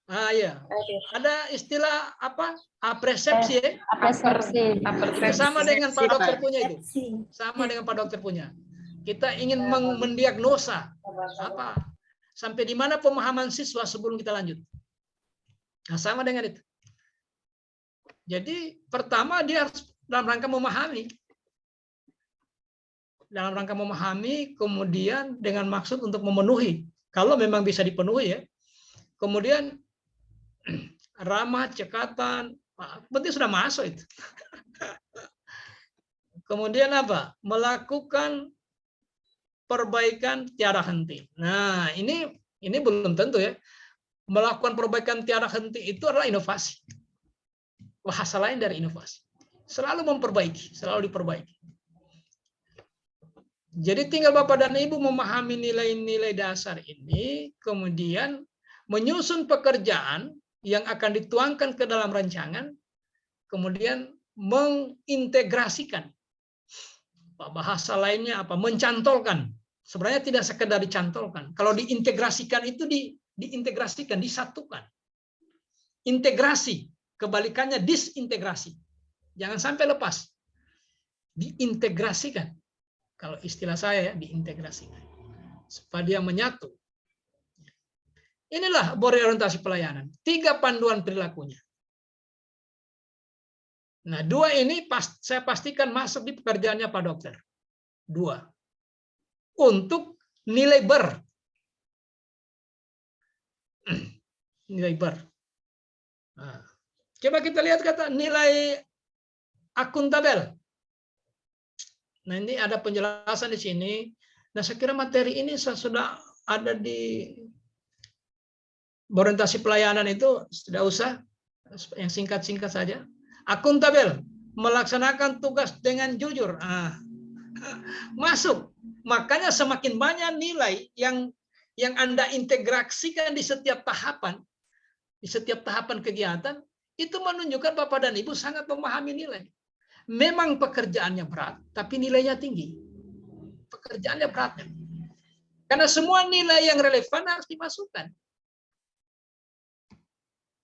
Ah iya. Ada istilah apa? Apresepsi ya. Persepsi. Sama dengan Pak Dokter punya itu. Sama dengan Pak Dokter punya. Kita ingin mendiagnosa apa? Sampai di mana pemahaman siswa sebelum kita lanjut. Nah, sama dengan itu. Jadi pertama dia harus dalam rangka memahami. Dalam rangka memahami, kemudian dengan maksud untuk memenuhi. Kalau memang bisa dipenuhi ya. Kemudian ramah, cekatan, penting sudah masuk itu. Kemudian apa? Melakukan perbaikan tiada henti. Nah, ini belum tentu ya. Melakukan perbaikan tiada henti itu adalah inovasi. Bahasa lain dari inovasi. Selalu memperbaiki, selalu diperbaiki. Jadi tinggal Bapak dan Ibu memahami nilai-nilai dasar ini, kemudian menyusun pekerjaan yang akan dituangkan ke dalam rancangan, kemudian mengintegrasikan. Bahasa lainnya apa? Mencantolkan. Sebenarnya tidak sekedar dicantolkan. Kalau diintegrasikan itu diintegrasikan, disatukan. Integrasi, kebalikannya disintegrasi. Jangan sampai lepas. Diintegrasikan. Kalau istilah saya ya, diintegrasikan. Supaya dia menyatu. Inilah berorientasi pelayanan. 3 panduan perilakunya. Nah, 2 ini saya pastikan masuk di pekerjaannya Pak Dokter. 2. Untuk nilai ber. Nilai ber. Nah, coba kita lihat kata nilai akuntabel. Nah, ini ada penjelasan di sini. Nah, saya kira materi ini sudah ada di orientasi pelayanan itu, tidak usah, yang singkat-singkat saja. Akuntabel, melaksanakan tugas dengan jujur. Masuk. Makanya semakin banyak nilai yang Anda integrasikan di setiap tahapan kegiatan, itu menunjukkan Bapak dan Ibu sangat memahami nilai. Memang pekerjaannya berat, tapi nilainya tinggi. Pekerjaannya berat. Karena semua nilai yang relevan harus dimasukkan.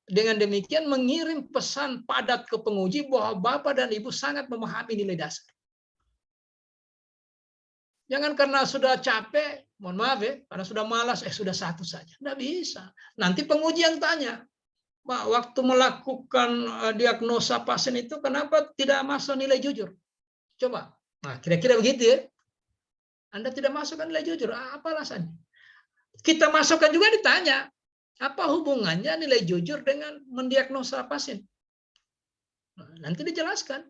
Dengan demikian mengirim pesan padat ke penguji bahwa Bapak dan Ibu sangat memahami nilai dasar. Jangan karena sudah capek, mohon maaf ya, karena sudah malas, sudah 1 saja. Tidak bisa. Nanti penguji yang tanya, Pak, waktu melakukan diagnosa pasien itu kenapa tidak masuk nilai jujur? Coba. Nah, kira-kira begitu ya. Anda tidak masukkan nilai jujur, apa alasannya? Kita masukkan juga ditanya, apa hubungannya nilai jujur dengan mendiagnosa pasien? Nah, nanti dijelaskan.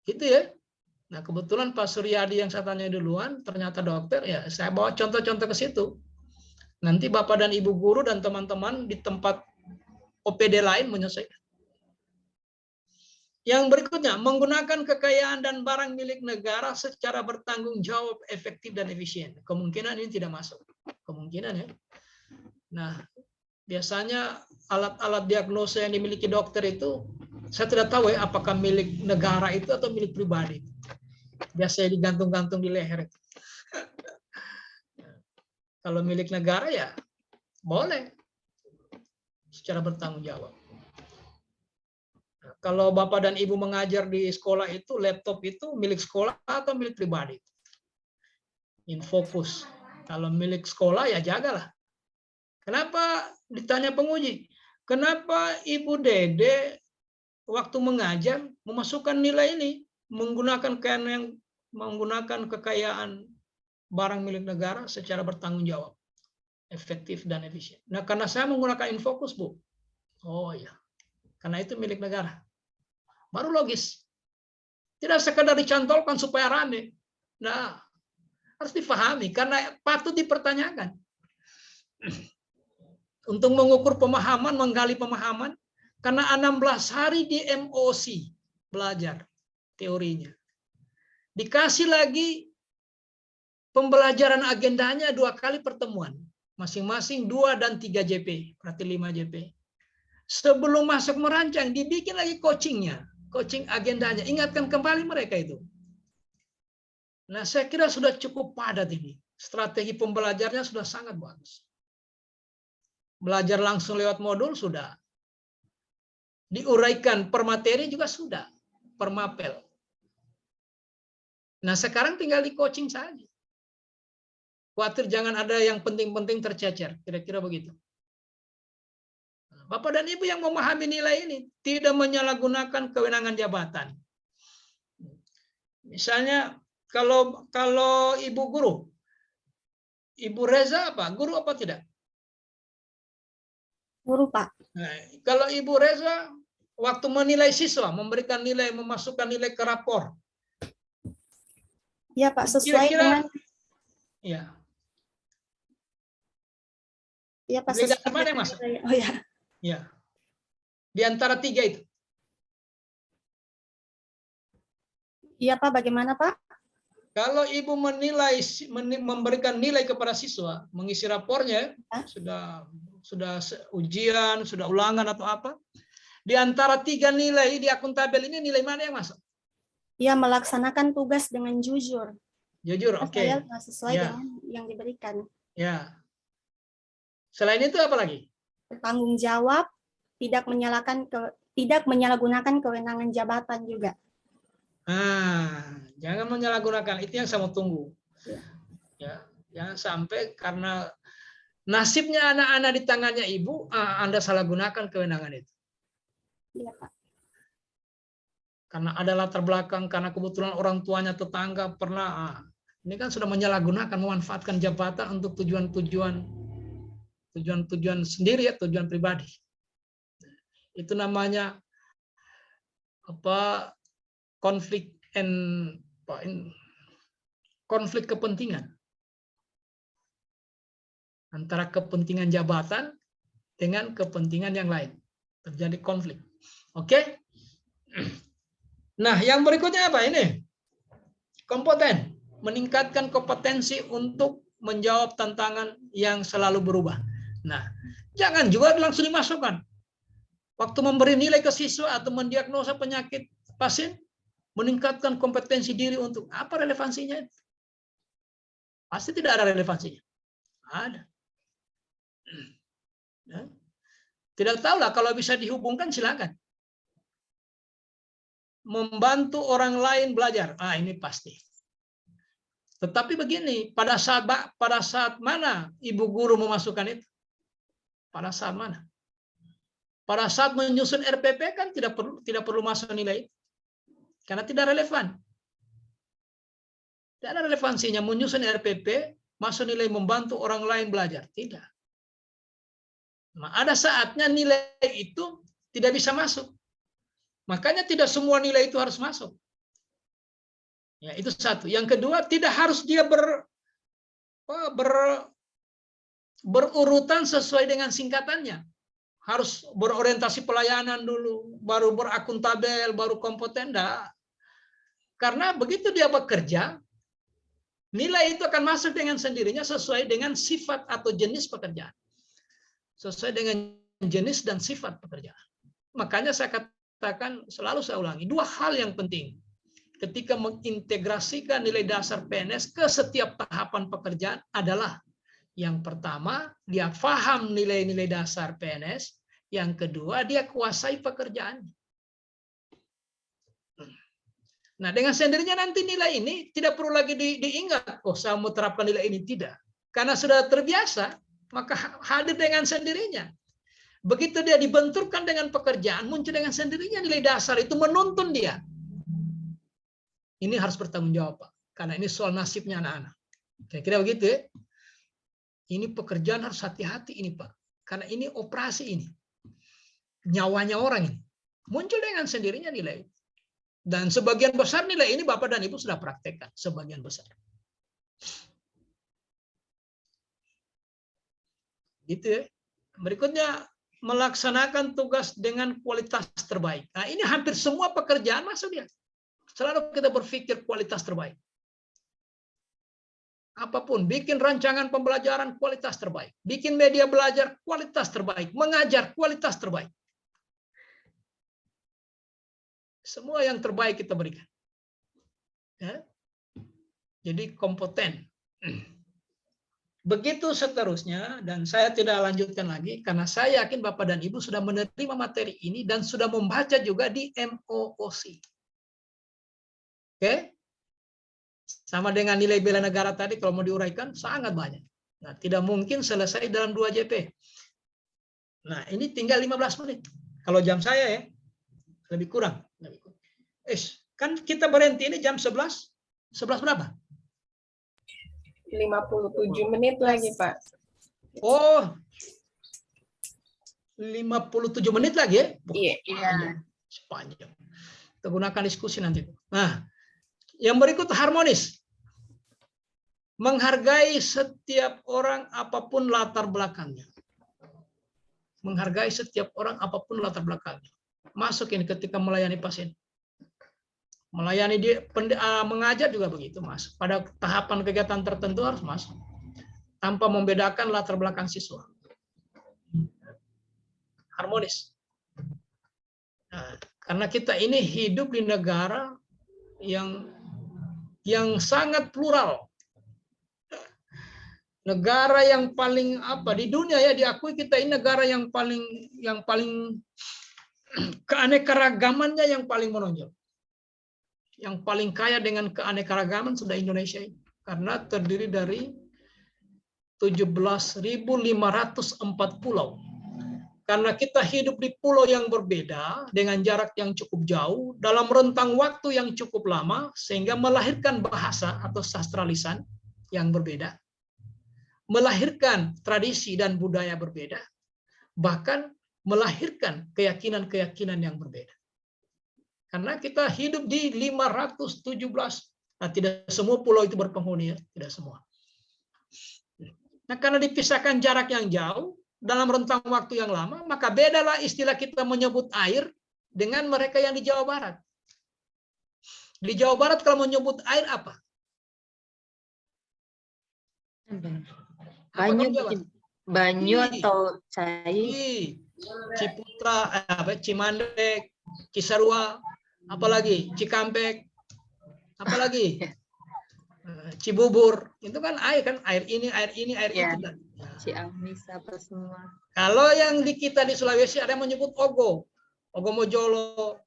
Gitu ya. Nah, kebetulan Pak Suryadi yang saya tanya duluan, ternyata dokter, ya saya bawa contoh-contoh ke situ. Nanti Bapak dan Ibu guru dan teman-teman di tempat OPD lain menyelesaikan. Yang berikutnya, menggunakan kekayaan dan barang milik negara secara bertanggung jawab, efektif, dan efisien. Kemungkinan ini tidak masuk. Kemungkinan ya. Nah, biasanya alat-alat diagnosa yang dimiliki dokter itu, saya tidak tahu ya apakah milik negara itu atau milik pribadi. Biasanya digantung-gantung di leher itu. Kalau milik negara ya boleh secara bertanggung jawab. Kalau Bapak dan Ibu mengajar di sekolah itu, laptop itu milik sekolah atau milik pribadi? Infokus. Kalau milik sekolah ya jagalah. Kenapa ditanya penguji? Kenapa Ibu Dede waktu mengajar memasukkan nilai ini menggunakan kain yang menggunakan kekayaan barang milik negara secara bertanggung jawab, efektif dan efisien. Nah, karena saya menggunakan Infocus, Bu. Oh ya, karena itu milik negara. Baru logis. Tidak sekedar dicantolkan supaya rame. Nah, harus difahami karena patut dipertanyakan. Untuk mengukur pemahaman, menggali pemahaman, karena 16 hari di MOC belajar teorinya. Dikasih lagi pembelajaran agendanya 2 kali pertemuan. Masing-masing 2 dan 3 JP, berarti 5 JP. Sebelum masuk merancang, dibikin lagi coachingnya, coaching agendanya. Ingatkan kembali mereka itu. Nah, saya kira sudah cukup padat ini. Strategi pembelajarnya sudah sangat bagus. Belajar langsung lewat modul sudah. Diuraikan per materi juga sudah, per mapel. Nah, sekarang tinggal di coaching saja. Khawatir jangan ada yang penting-penting tercecer, kira-kira begitu. Bapak dan Ibu yang memahami nilai ini tidak menyalahgunakan kewenangan jabatan. Misalnya kalau Ibu guru, Ibu Reza apa? Guru apa tidak? Guru, Pak. Nah, kalau Ibu Reza waktu menilai siswa, memberikan nilai, memasukkan nilai ke rapor. Iya, Pak, sesuai Kira-kira, dengan ya. Iya, Pak, Nilai sesuai mana yang dengan masuk? nilai. Oh ya. Ya. Di antara 3 itu. Iya, Pak, bagaimana, Pak? Kalau Ibu memberikan nilai kepada siswa, mengisi rapornya, sudah ujian, sudah ulangan atau apa, di antara 3 nilai di akuntabel ini nilai mana yang masuk? Iya, melaksanakan tugas dengan jujur. Jujur, oke. Saya sesuai Ya. dengan yang diberikan. Ya. Selain itu apa lagi? Bertanggung jawab, tidak menyalahgunakan kewenangan jabatan juga. Jangan menyalahgunakan. Itu yang saya mau tunggu. Ya. Ya, jangan sampai karena nasibnya anak-anak di tangannya Ibu, Anda salah gunakan kewenangan itu. Iya, Pak. Karena ada latar belakang, karena kebetulan orang tuanya tetangga pernah. Ini kan sudah menyalahgunakan, memanfaatkan jabatan untuk tujuan sendiri, ya, tujuan pribadi. Itu namanya apa? Konflik kepentingan antara kepentingan jabatan dengan kepentingan yang lain, terjadi konflik. Oke? Nah, yang berikutnya apa ini? Kompeten, meningkatkan kompetensi untuk menjawab tantangan yang selalu berubah. Nah, jangan juga langsung dimasukkan. Waktu memberi nilai ke siswa atau mendiagnosa penyakit pasien, meningkatkan kompetensi diri untuk apa relevansinya? Pasti tidak ada relevansinya. Ada. Tidak tahulah, kalau bisa dihubungkan silakan. Membantu orang lain belajar. Ini pasti. Tetapi begini, pada saat mana Ibu guru memasukkan itu? Pada saat mana? Pada saat menyusun RPP kan tidak perlu masuk nilai itu. Karena tidak relevan. Tidak ada relevansinya menyusun RPP, masuk nilai membantu orang lain belajar. Tidak. Nah, ada saatnya nilai itu tidak bisa masuk. Makanya tidak semua nilai itu harus masuk. Ya, itu satu. Yang kedua, tidak harus dia berurutan sesuai dengan singkatannya. Harus berorientasi pelayanan dulu, baru berakuntabel, baru kompeten. Enggak. Karena begitu dia bekerja, nilai itu akan masuk dengan sendirinya sesuai dengan sifat atau jenis pekerjaan. Sesuai dengan jenis dan sifat pekerjaan. Makanya saya katakan, selalu saya ulangi, 2 hal yang penting. Ketika mengintegrasikan nilai dasar PNS ke setiap tahapan pekerjaan adalah, yang pertama, dia paham nilai-nilai dasar PNS. Yang kedua, dia kuasai pekerjaan. Nah, dengan sendirinya nanti nilai ini tidak perlu lagi diingat, saya mau terapkan nilai ini. Tidak. Karena sudah terbiasa, maka hadir dengan sendirinya. Begitu dia dibenturkan dengan pekerjaan, muncul dengan sendirinya nilai dasar itu menuntun dia. Ini harus bertanggung jawab, Pak. Karena ini soal nasibnya anak-anak. Kira-kira begitu ya. Ini pekerjaan harus hati-hati ini Pak. Karena ini operasi ini. Nyawanya orang ini. Muncul dengan sendirinya nilai. Dan sebagian besar nilai ini Bapak dan Ibu sudah praktekkan. Sebagian besar. Gitu ya. Berikutnya, melaksanakan tugas dengan kualitas terbaik. Nah, ini hampir semua pekerjaan masuk ya. Selalu kita berpikir kualitas terbaik. Apapun, bikin rancangan pembelajaran kualitas terbaik, bikin media belajar kualitas terbaik, mengajar kualitas terbaik. Semua yang terbaik kita berikan. Ya. Jadi kompeten. Begitu seterusnya, dan saya tidak lanjutkan lagi, karena saya yakin Bapak dan Ibu sudah menerima materi ini dan sudah membaca juga di MOOC. Oke? Sama dengan nilai bela negara tadi, kalau mau diuraikan, sangat banyak. Nah, tidak mungkin selesai dalam 2 JP. Nah, ini tinggal 15 menit. Kalau jam saya ya, lebih kurang. Kan kita berhenti ini jam 11. 11 berapa? 57 menit lagi, Pak. Oh, 57 menit lagi ya? Iya. Sepanjang. Kita gunakan diskusi nanti. Nah, yang berikut harmonis. Menghargai setiap orang apapun latar belakangnya. Menghargai setiap orang apapun latar belakangnya. Masuk ini ketika melayani pasien. Melayani dia, mengajar juga begitu, Mas. Pada tahapan kegiatan tertentu harus masuk. Tanpa membedakan latar belakang siswa. Harmonis. Nah, karena kita ini hidup di negara yang sangat plural. Negara yang paling di dunia ya diakui kita ini negara yang paling keanekaragamannya yang paling menonjol. Yang paling kaya dengan keanekaragaman sudah Indonesia ini. Karena terdiri dari 17.504 pulau. Karena kita hidup di pulau yang berbeda dengan jarak yang cukup jauh dalam rentang waktu yang cukup lama sehingga melahirkan bahasa atau sastra lisan yang berbeda. Melahirkan tradisi dan budaya berbeda, bahkan melahirkan keyakinan-keyakinan yang berbeda. Karena kita hidup di 517, nah tidak semua pulau itu berpenghuni, ya, tidak semua. Nah, karena dipisahkan jarak yang jauh dalam rentang waktu yang lama, maka bedalah istilah kita menyebut air dengan mereka yang di Jawa Barat. Di Jawa Barat kalau menyebut air apa? Banyu atau cair? Ciputra, Cimandek, Cisarua, apalagi Cikampek, apalagi Cibubur, itu kan air ini, air Ya. itu. Ciamis apa semua. Kalau yang di kita di Sulawesi ada yang menyebut Ogo, Ogo Mojolo,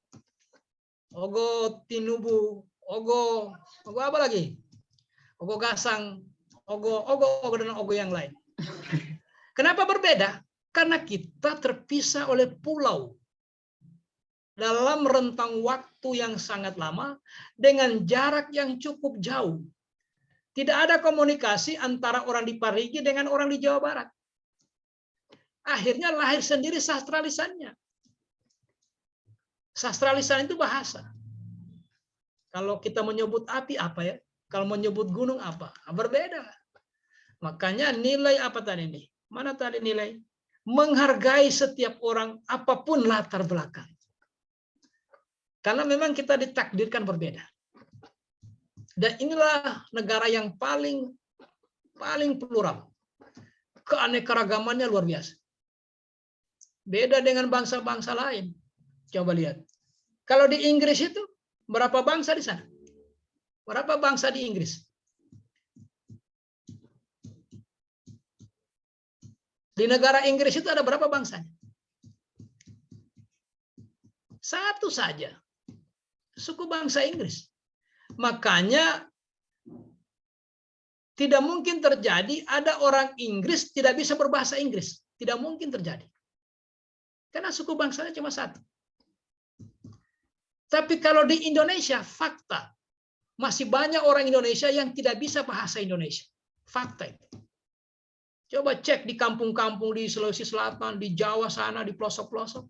Ogo Tinubu, Ogo apa lagi? Ogo Gasang, Ogo dan Ogo yang lain. Kenapa berbeda? Karena kita terpisah oleh pulau dalam rentang waktu yang sangat lama dengan jarak yang cukup jauh. Tidak ada komunikasi antara orang di Parigi dengan orang di Jawa Barat. Akhirnya lahir sendiri sastra lisannya. Sastra lisan itu bahasa. Kalau kita menyebut api apa ya? Kalau menyebut gunung apa? Berbeda. Makanya nilai apa tadi ini? Mana tadi nilai? Menghargai setiap orang apapun latar belakang. Karena memang kita ditakdirkan berbeda. Dan inilah negara yang paling plural. Keanekaragamannya luar biasa. Beda dengan bangsa-bangsa lain. Coba lihat. Kalau di Inggris itu berapa bangsa di sana? Berapa bangsa di Inggris? Di negara Inggris itu ada berapa bangsanya? Satu saja. Suku bangsa Inggris. Makanya tidak mungkin terjadi ada orang Inggris tidak bisa berbahasa Inggris. Tidak mungkin terjadi. Karena suku bangsanya cuma satu. Tapi kalau di Indonesia, fakta. masih banyak orang Indonesia yang tidak bisa bahasa Indonesia. Fakta itu. Coba cek di kampung-kampung di Sulawesi Selatan, di Jawa sana, di pelosok-pelosok.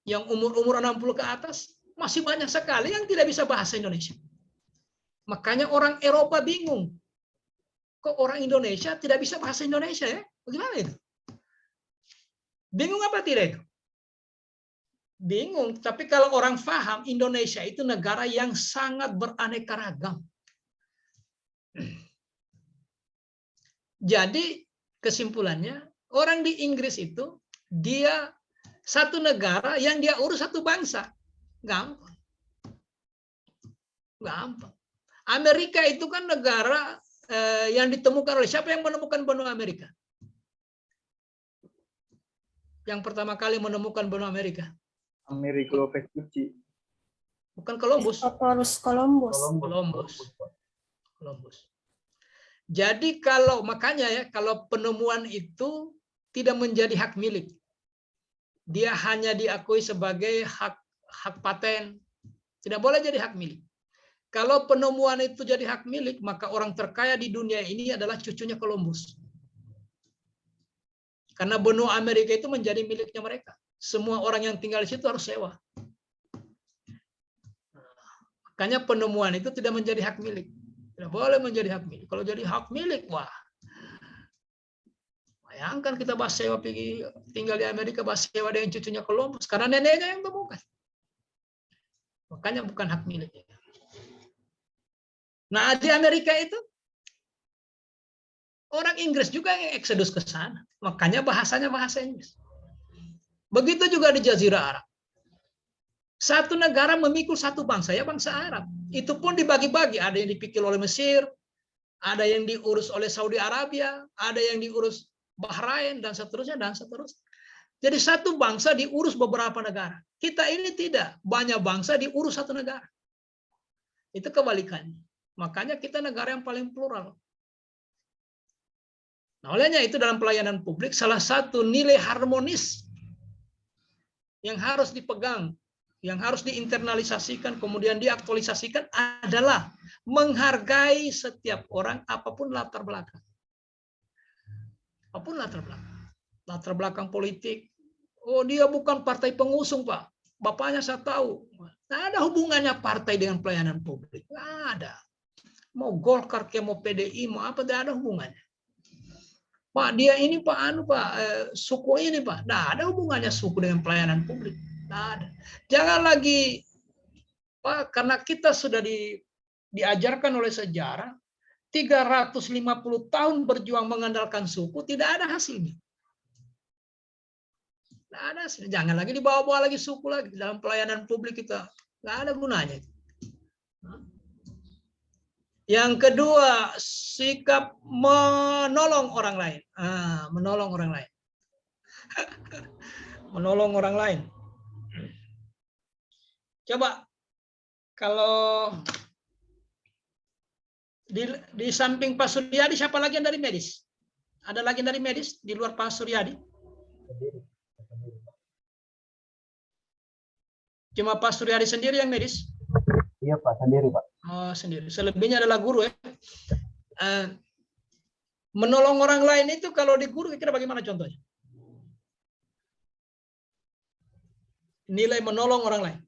Yang umur-umur 60 ke atas, masih banyak sekali yang tidak bisa bahasa Indonesia. Makanya orang Eropa bingung. Kok orang Indonesia tidak bisa bahasa Indonesia ya? Bagaimana itu? Bingung apa tidak itu? Bingung. Tapi kalau orang paham, Indonesia itu negara yang sangat beraneka ragam. Jadi kesimpulannya, orang di Inggris itu, dia satu negara yang dia urus satu bangsa. Gampang. Gampang. Amerika itu kan negara yang ditemukan oleh siapa yang menemukan benua Amerika? Yang pertama kali menemukan benua Amerika? Amerigo Vespucci. Bukan Columbus. Columbus. Jadi makanya ya, kalau penemuan itu tidak menjadi hak milik, dia hanya diakui sebagai hak paten, tidak boleh jadi hak milik. Kalau penemuan itu jadi hak milik, maka orang terkaya di dunia ini adalah cucunya Columbus. Karena benua Amerika itu menjadi miliknya mereka. Semua orang yang tinggal di situ harus sewa. Makanya penemuan itu tidak menjadi hak milik. Tidak boleh menjadi hak milik. Kalau jadi hak milik, wah. Bayangkan kita bahas sewa pergi tinggal di Amerika, bahas sewa dengan cucunya Columbus. Karena neneknya yang temukan. Makanya bukan hak milik. Nah, di Amerika itu, orang Inggris juga yang eksodus ke sana. Makanya bahasanya bahasa Inggris. Begitu juga di Jazirah Arab. Satu negara memikul satu bangsa, ya bangsa Arab. Itu pun dibagi-bagi. Ada yang dipikul oleh Mesir, ada yang diurus oleh Saudi Arabia, ada yang diurus Bahrain, dan seterusnya, dan seterusnya. Jadi satu bangsa diurus beberapa negara. Kita ini tidak. Banyak bangsa diurus satu negara. Itu kebalikannya. Makanya kita negara yang paling plural. Nah, olehnya itu dalam pelayanan publik, salah satu nilai harmonis yang harus dipegang, yang harus diinternalisasikan, kemudian diaktualisasikan adalah menghargai setiap orang apapun latar belakang. Apapun latar belakang. Latar belakang politik. Oh, dia bukan partai pengusung, Pak. Bapaknya saya tahu. Tidak ada hubungannya partai dengan pelayanan publik. Tidak ada. Mau Golkar, mau PDI, mau apa, tidak ada hubungannya. Pak, dia ini Pak, suku ini Pak. Tidak ada hubungannya suku dengan pelayanan publik. Ada. Jangan lagi, Pak, karena kita sudah diajarkan oleh sejarah, 350 tahun berjuang mengandalkan suku, tidak ada hasilnya. Tidak ada hasilnya. Jangan lagi dibawa-bawa lagi suku lagi dalam pelayanan publik kita. Tidak ada gunanya. Yang kedua, sikap menolong orang lain. Menolong orang lain. Menolong orang lain. Coba kalau di samping Pak Suryadi, siapa lagi yang dari medis? Ada lagi yang dari medis di luar Pak Suryadi? Cuma Pak Suryadi sendiri yang medis? Iya Pak, sendiri Pak. Oh, sendiri. Selebihnya adalah guru ya. Menolong orang lain itu kalau di guru kira bagaimana contohnya? Nilai menolong orang lain.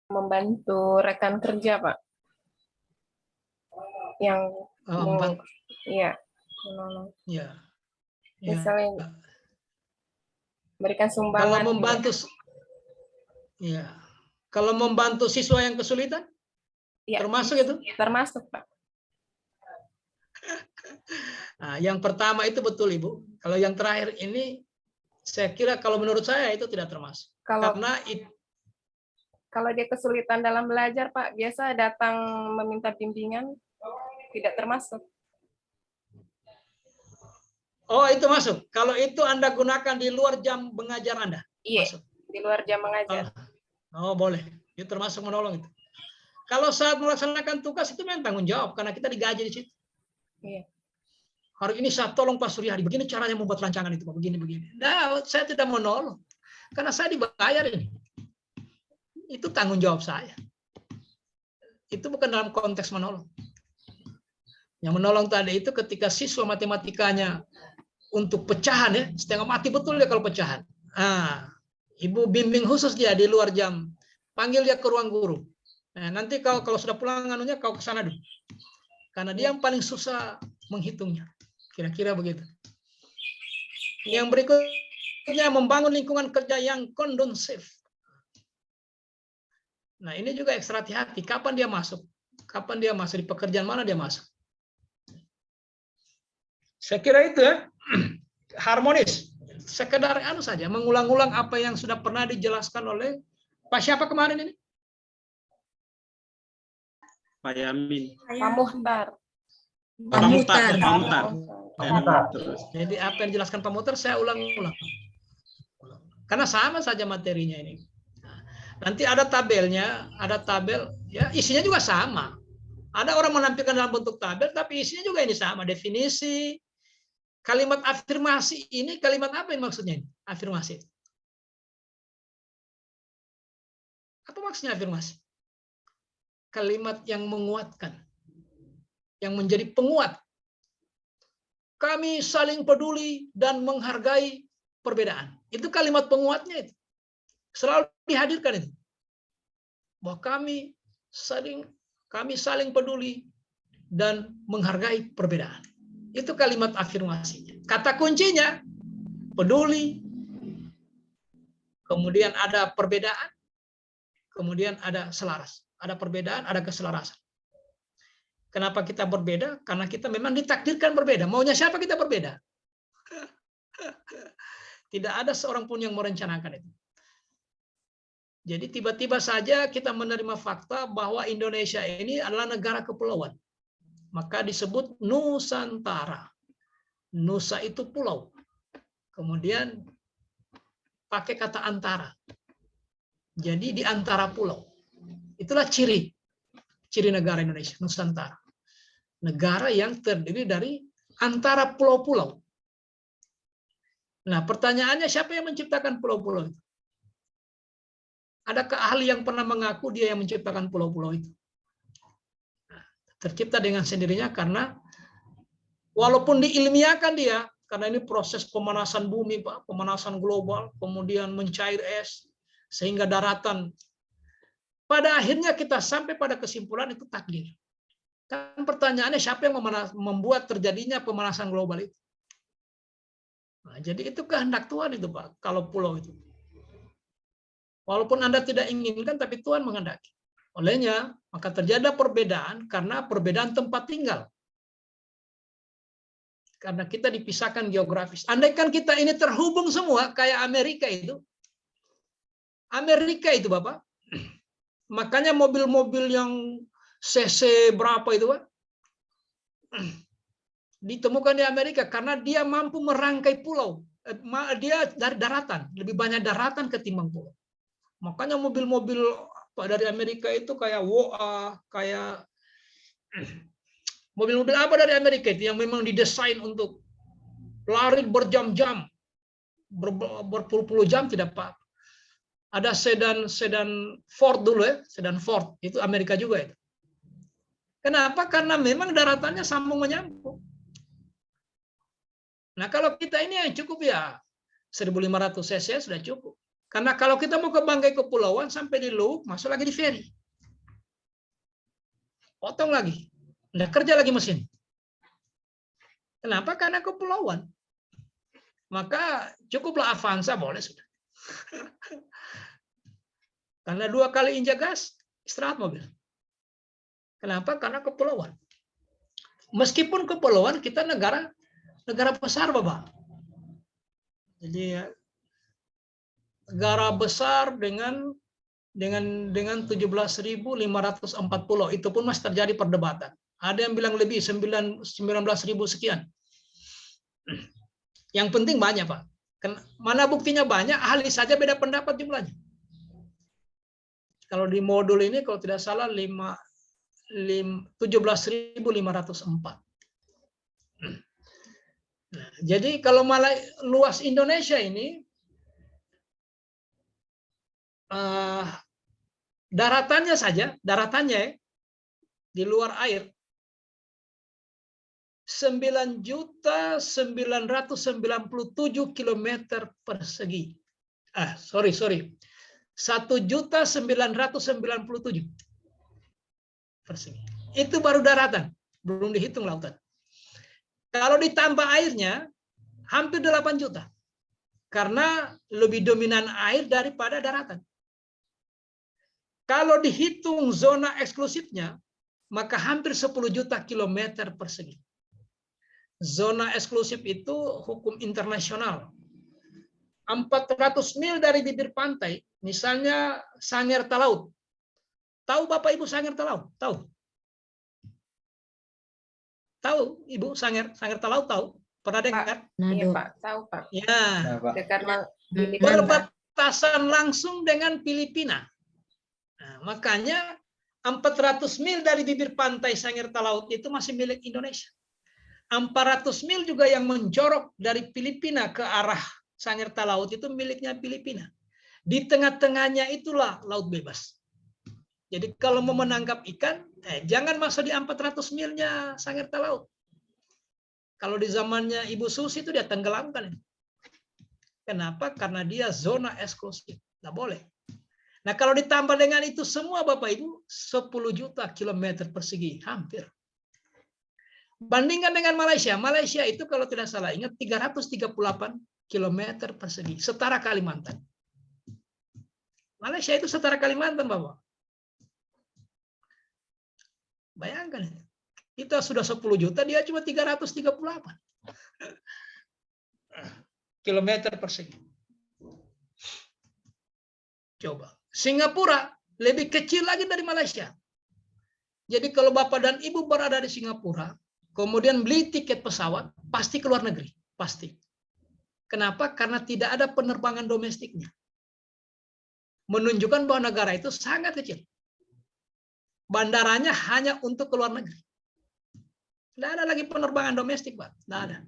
Membantu rekan kerja, Pak. Yang iya, menolong. Ya. Misalnya berikan sumbangan. Kalau membantu ya. Kalau membantu siswa yang kesulitan? Ya, termasuk itu? Termasuk, Pak. Nah, yang pertama itu betul, Ibu. Kalau yang terakhir ini, saya kira kalau menurut saya itu tidak termasuk. Kalau dia kesulitan dalam belajar, Pak, biasa datang meminta bimbingan, tidak termasuk. Oh, itu masuk. Kalau itu Anda gunakan di luar jam mengajar Anda? Iya, masuk. Di luar jam mengajar. Oh, boleh. Itu termasuk menolong itu. Kalau saat melaksanakan tugas itu memang tanggung jawab karena kita digaji di situ. Iya. Hari ini saya tolong Pak Suryadi, begini caranya membuat rancangan itu, Pak, begini. Nah, saya tidak menolong karena saya dibayar ini. Itu tanggung jawab saya. itu bukan dalam konteks menolong. Yang menolong tadi itu ketika siswa matematikanya untuk pecahan ya, setengah mati betul dia kalau pecahan. Ibu bimbing khusus dia di luar jam, panggil dia ke ruang guru. Nah, nanti kalau sudah pulang anunya kau ke sana dulu. Karena dia yang paling susah menghitungnya. Kira-kira begitu. Yang berikutnya membangun lingkungan kerja yang kondusif. Nah, ini juga ekstra hati-hati. Kapan dia masuk? Kapan dia masuk? Di pekerjaan mana dia masuk? Saya kira itu ya, harmonis. Sekedar saja, mengulang-ulang apa yang sudah pernah dijelaskan oleh Pak siapa kemarin ini? Pak Yamin. Pak Muhtar. Pak Muhtar. Terus. Jadi apa yang dijelaskan Pak Muhtar saya ulang-ulang. Karena sama saja materinya ini. Nanti ada tabelnya, ada tabel, ya isinya juga sama. Ada orang menampilkan dalam bentuk tabel, tapi isinya juga ini sama. Definisi, kalimat afirmasi ini, kalimat apa yang maksudnya ini? Afirmasi. Apa maksudnya afirmasi? Kalimat yang menguatkan, yang menjadi penguat. Kami saling peduli dan menghargai perbedaan. Itu kalimat penguatnya itu. Selalu dihadirkan itu. Bahwa kami saling peduli dan menghargai perbedaan. Itu kalimat afirmasinya. Kata kuncinya peduli, kemudian ada perbedaan, kemudian ada selaras. Ada perbedaan, ada keselarasan. Kenapa kita berbeda? Karena kita memang ditakdirkan berbeda. Maunya siapa kita berbeda? Tidak ada seorang pun yang merencanakan itu. Jadi tiba-tiba saja kita menerima fakta bahwa Indonesia ini adalah negara kepulauan. Maka disebut Nusantara. Nusa itu pulau. Kemudian pakai kata antara. Jadi di antara pulau. Itulah ciri negara Indonesia, Nusantara. Negara yang terdiri dari antara pulau-pulau. Nah, pertanyaannya siapa yang menciptakan pulau-pulau itu? Adakah ahli yang pernah mengaku dia yang menciptakan pulau-pulau itu? Nah, tercipta dengan sendirinya karena walaupun diilmiahkan dia, karena ini proses pemanasan bumi, Pak, pemanasan global, kemudian mencair es, sehingga daratan. Pada akhirnya kita sampai pada kesimpulan itu takdir. Kan pertanyaannya siapa yang membuat terjadinya pemanasan global itu? Nah, jadi itu kehendak Tuhan itu, Pak, kalau pulau itu. Walaupun Anda tidak inginkan, tapi Tuhan menghendaki. Olehnya, maka terjadi perbedaan karena perbedaan tempat tinggal. Karena kita dipisahkan geografis. Andaikan kita ini terhubung semua, kayak Amerika itu. Amerika itu, Bapak. Makanya mobil-mobil yang CC berapa itu, Pak? Ditemukan di Amerika karena dia mampu merangkai pulau. Dia dari daratan, lebih banyak daratan ketimbang pulau. Makanya mobil-mobil dari Amerika itu kayak WOA, kayak mobil-mobil apa dari Amerika itu yang memang didesain untuk lari berjam-jam, berpuluh-puluh jam tidak apa. Ada sedan Ford dulu ya, sedan Ford itu Amerika juga itu. Kenapa? Karena memang daratannya sambung menyambung. Nah, kalau kita ini yang cukup ya 1.500 cc sudah cukup. Karena kalau kita mau ke Banggai Kepulauan sampai di Luwuk, masuk lagi di feri. Potong lagi. Nggak kerja lagi mesin. Kenapa? Karena kepulauan. Maka cukuplah Avanza, boleh sudah. Karena 2 kali injak gas, istirahat mobil. Kenapa? Karena kepulauan. Meskipun kepulauan, kita negara besar, Bapak. Jadi ya, negara besar dengan 17.504 pulau. Itu pun masih terjadi perdebatan. Ada yang bilang lebih, 19.000 sekian. Yang penting banyak, Pak. Mana buktinya banyak, ahli saja beda pendapat jumlahnya. Kalau di modul ini, kalau tidak salah, 17.504. Nah, jadi kalau malah luas Indonesia ini, daratannya di luar air 9.997 km persegi. Sorry. 1.997 persegi. Itu baru daratan, belum dihitung lautan. Kalau ditambah airnya, hampir 8 juta. Karena lebih dominan air daripada daratan. Kalau dihitung zona eksklusifnya, maka hampir 10 juta kilometer persegi. Zona eksklusif itu hukum internasional. 400 mil dari bibir pantai, misalnya Sanger Talaut. Tahu Bapak Ibu Sanger Talaut? Tahu? Tahu Ibu Sanger Talaut tahu? Pernah dengar? Iya Pak, tahu Pak. Ya. Karena Berbatasan langsung dengan Filipina. Nah, makanya 400 mil dari bibir pantai Sanger Talaut itu masih milik Indonesia. 400 mil juga yang menjorok dari Filipina ke arah Sanger Talaut itu miliknya Filipina. Di tengah-tengahnya itulah laut bebas. Jadi kalau mau menangkap ikan, jangan masuk di 400 milnya Sanger Talaut. Kalau di zamannya Ibu Susi itu dia tenggelamkan. Kenapa? Karena dia zona eksklusif. Nggak boleh. Nah kalau ditambah dengan itu semua Bapak Ibu, 10 juta kilometer persegi, hampir. Bandingkan dengan Malaysia. Malaysia itu kalau tidak salah ingat 338 kilometer persegi, setara Kalimantan. Malaysia itu setara Kalimantan, Bapak. Bayangkan, kita sudah 10 juta, dia cuma 338 kilometer persegi. Coba. Singapura lebih kecil lagi dari Malaysia. Jadi kalau Bapak dan Ibu berada di Singapura, kemudian beli tiket pesawat, pasti ke luar negeri. Pasti. Kenapa? Karena tidak ada penerbangan domestiknya. Menunjukkan bahwa negara itu sangat kecil. Bandaranya hanya untuk ke luar negeri. Tidak ada lagi penerbangan domestik, Pak. Tidak ada.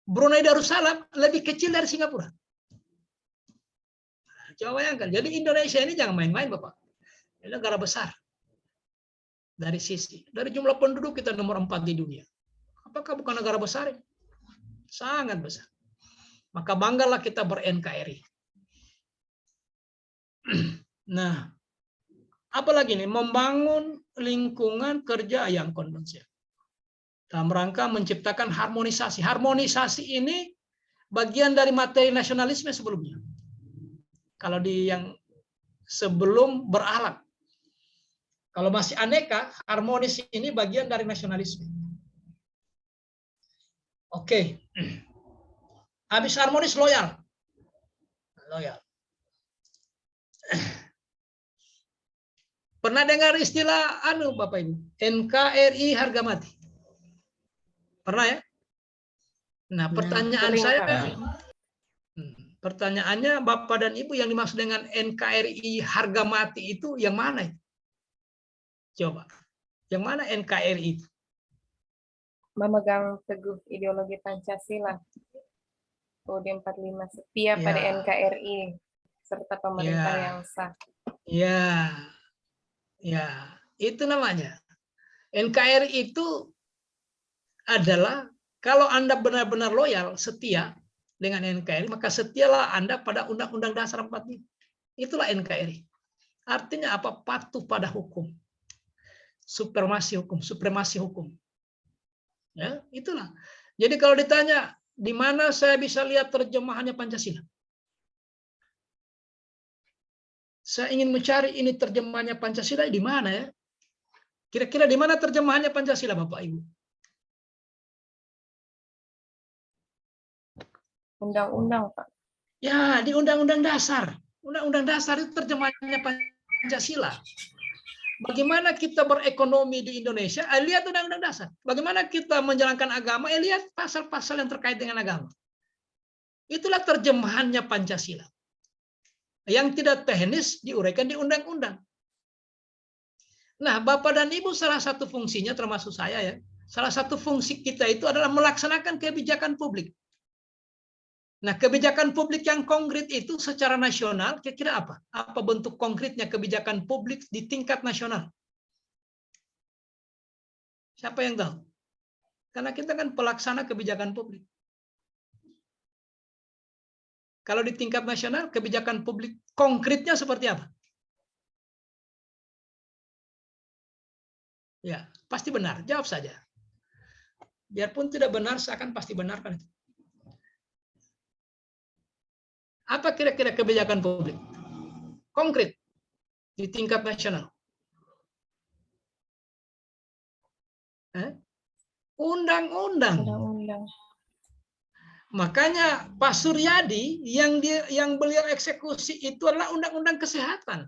Brunei Darussalam lebih kecil dari Singapura. Coba bayangkan. Jadi Indonesia ini jangan main-main, Bapak. Ini negara besar. Dari sisi. Dari jumlah penduduk kita nomor 4 di dunia. Apakah bukan negara besar? Sangat besar. Maka banggalah kita ber-NKRI. Nah, apalagi nih? Membangun lingkungan kerja yang kondusif. Dalam rangka menciptakan harmonisasi. Harmonisasi ini bagian dari materi nasionalisme sebelumnya. Kalau di yang sebelum beralat. Kalau masih aneka, harmonis ini bagian dari nasionalisme. Oke. Habis harmonis, loyal. Loyal. Pernah dengar istilah Bapak Ibu? NKRI harga mati. Pernah ya? Nah, pertanyaan saya, pertanyaannya Bapak dan Ibu, yang dimaksud dengan NKRI harga mati itu yang mana? Coba. Yang mana NKRI itu? memegang teguh ideologi Pancasila. UUD 45 setia pada NKRI serta pemerintah yang sah. Ya, itu namanya. NKRI itu adalah kalau Anda benar-benar loyal, setia dengan NKRI, maka setialah Anda pada Undang-Undang Dasar 45. Itulah NKRI. Artinya apa? Patuh pada hukum. Supremasi hukum. Ya, itulah. Jadi kalau ditanya, di mana saya bisa lihat terjemahannya Pancasila? Saya ingin mencari ini terjemahannya Pancasila di mana ya? Kira-kira di mana terjemahannya Pancasila, Bapak Ibu? Undang-undang, Pak. Ya, di Undang-Undang Dasar. Undang-Undang Dasar itu terjemahannya Pancasila. Bagaimana kita berekonomi di Indonesia? Lihat Undang-Undang Dasar. Bagaimana kita menjalankan agama? Lihat pasal-pasal yang terkait dengan agama. Itulah terjemahannya Pancasila. Yang tidak teknis diuraikan di undang-undang. Nah, Bapak dan Ibu, salah satu fungsinya termasuk saya ya. Salah satu fungsi kita itu adalah melaksanakan kebijakan publik. Nah, kebijakan publik yang konkret itu secara nasional kira-kira apa? Apa bentuk konkretnya kebijakan publik di tingkat nasional? Siapa yang tahu? Karena kita kan pelaksana kebijakan publik. Kalau di tingkat nasional, kebijakan publik konkretnya seperti apa? Ya, pasti benar. Jawab saja. Biarpun tidak benar, seakan pasti benar kan itu. Apa kira-kira kebijakan publik konkret di tingkat nasional? Undang-undang. Makanya Pak Suryadi yang beliau eksekusi itu adalah undang-undang kesehatan.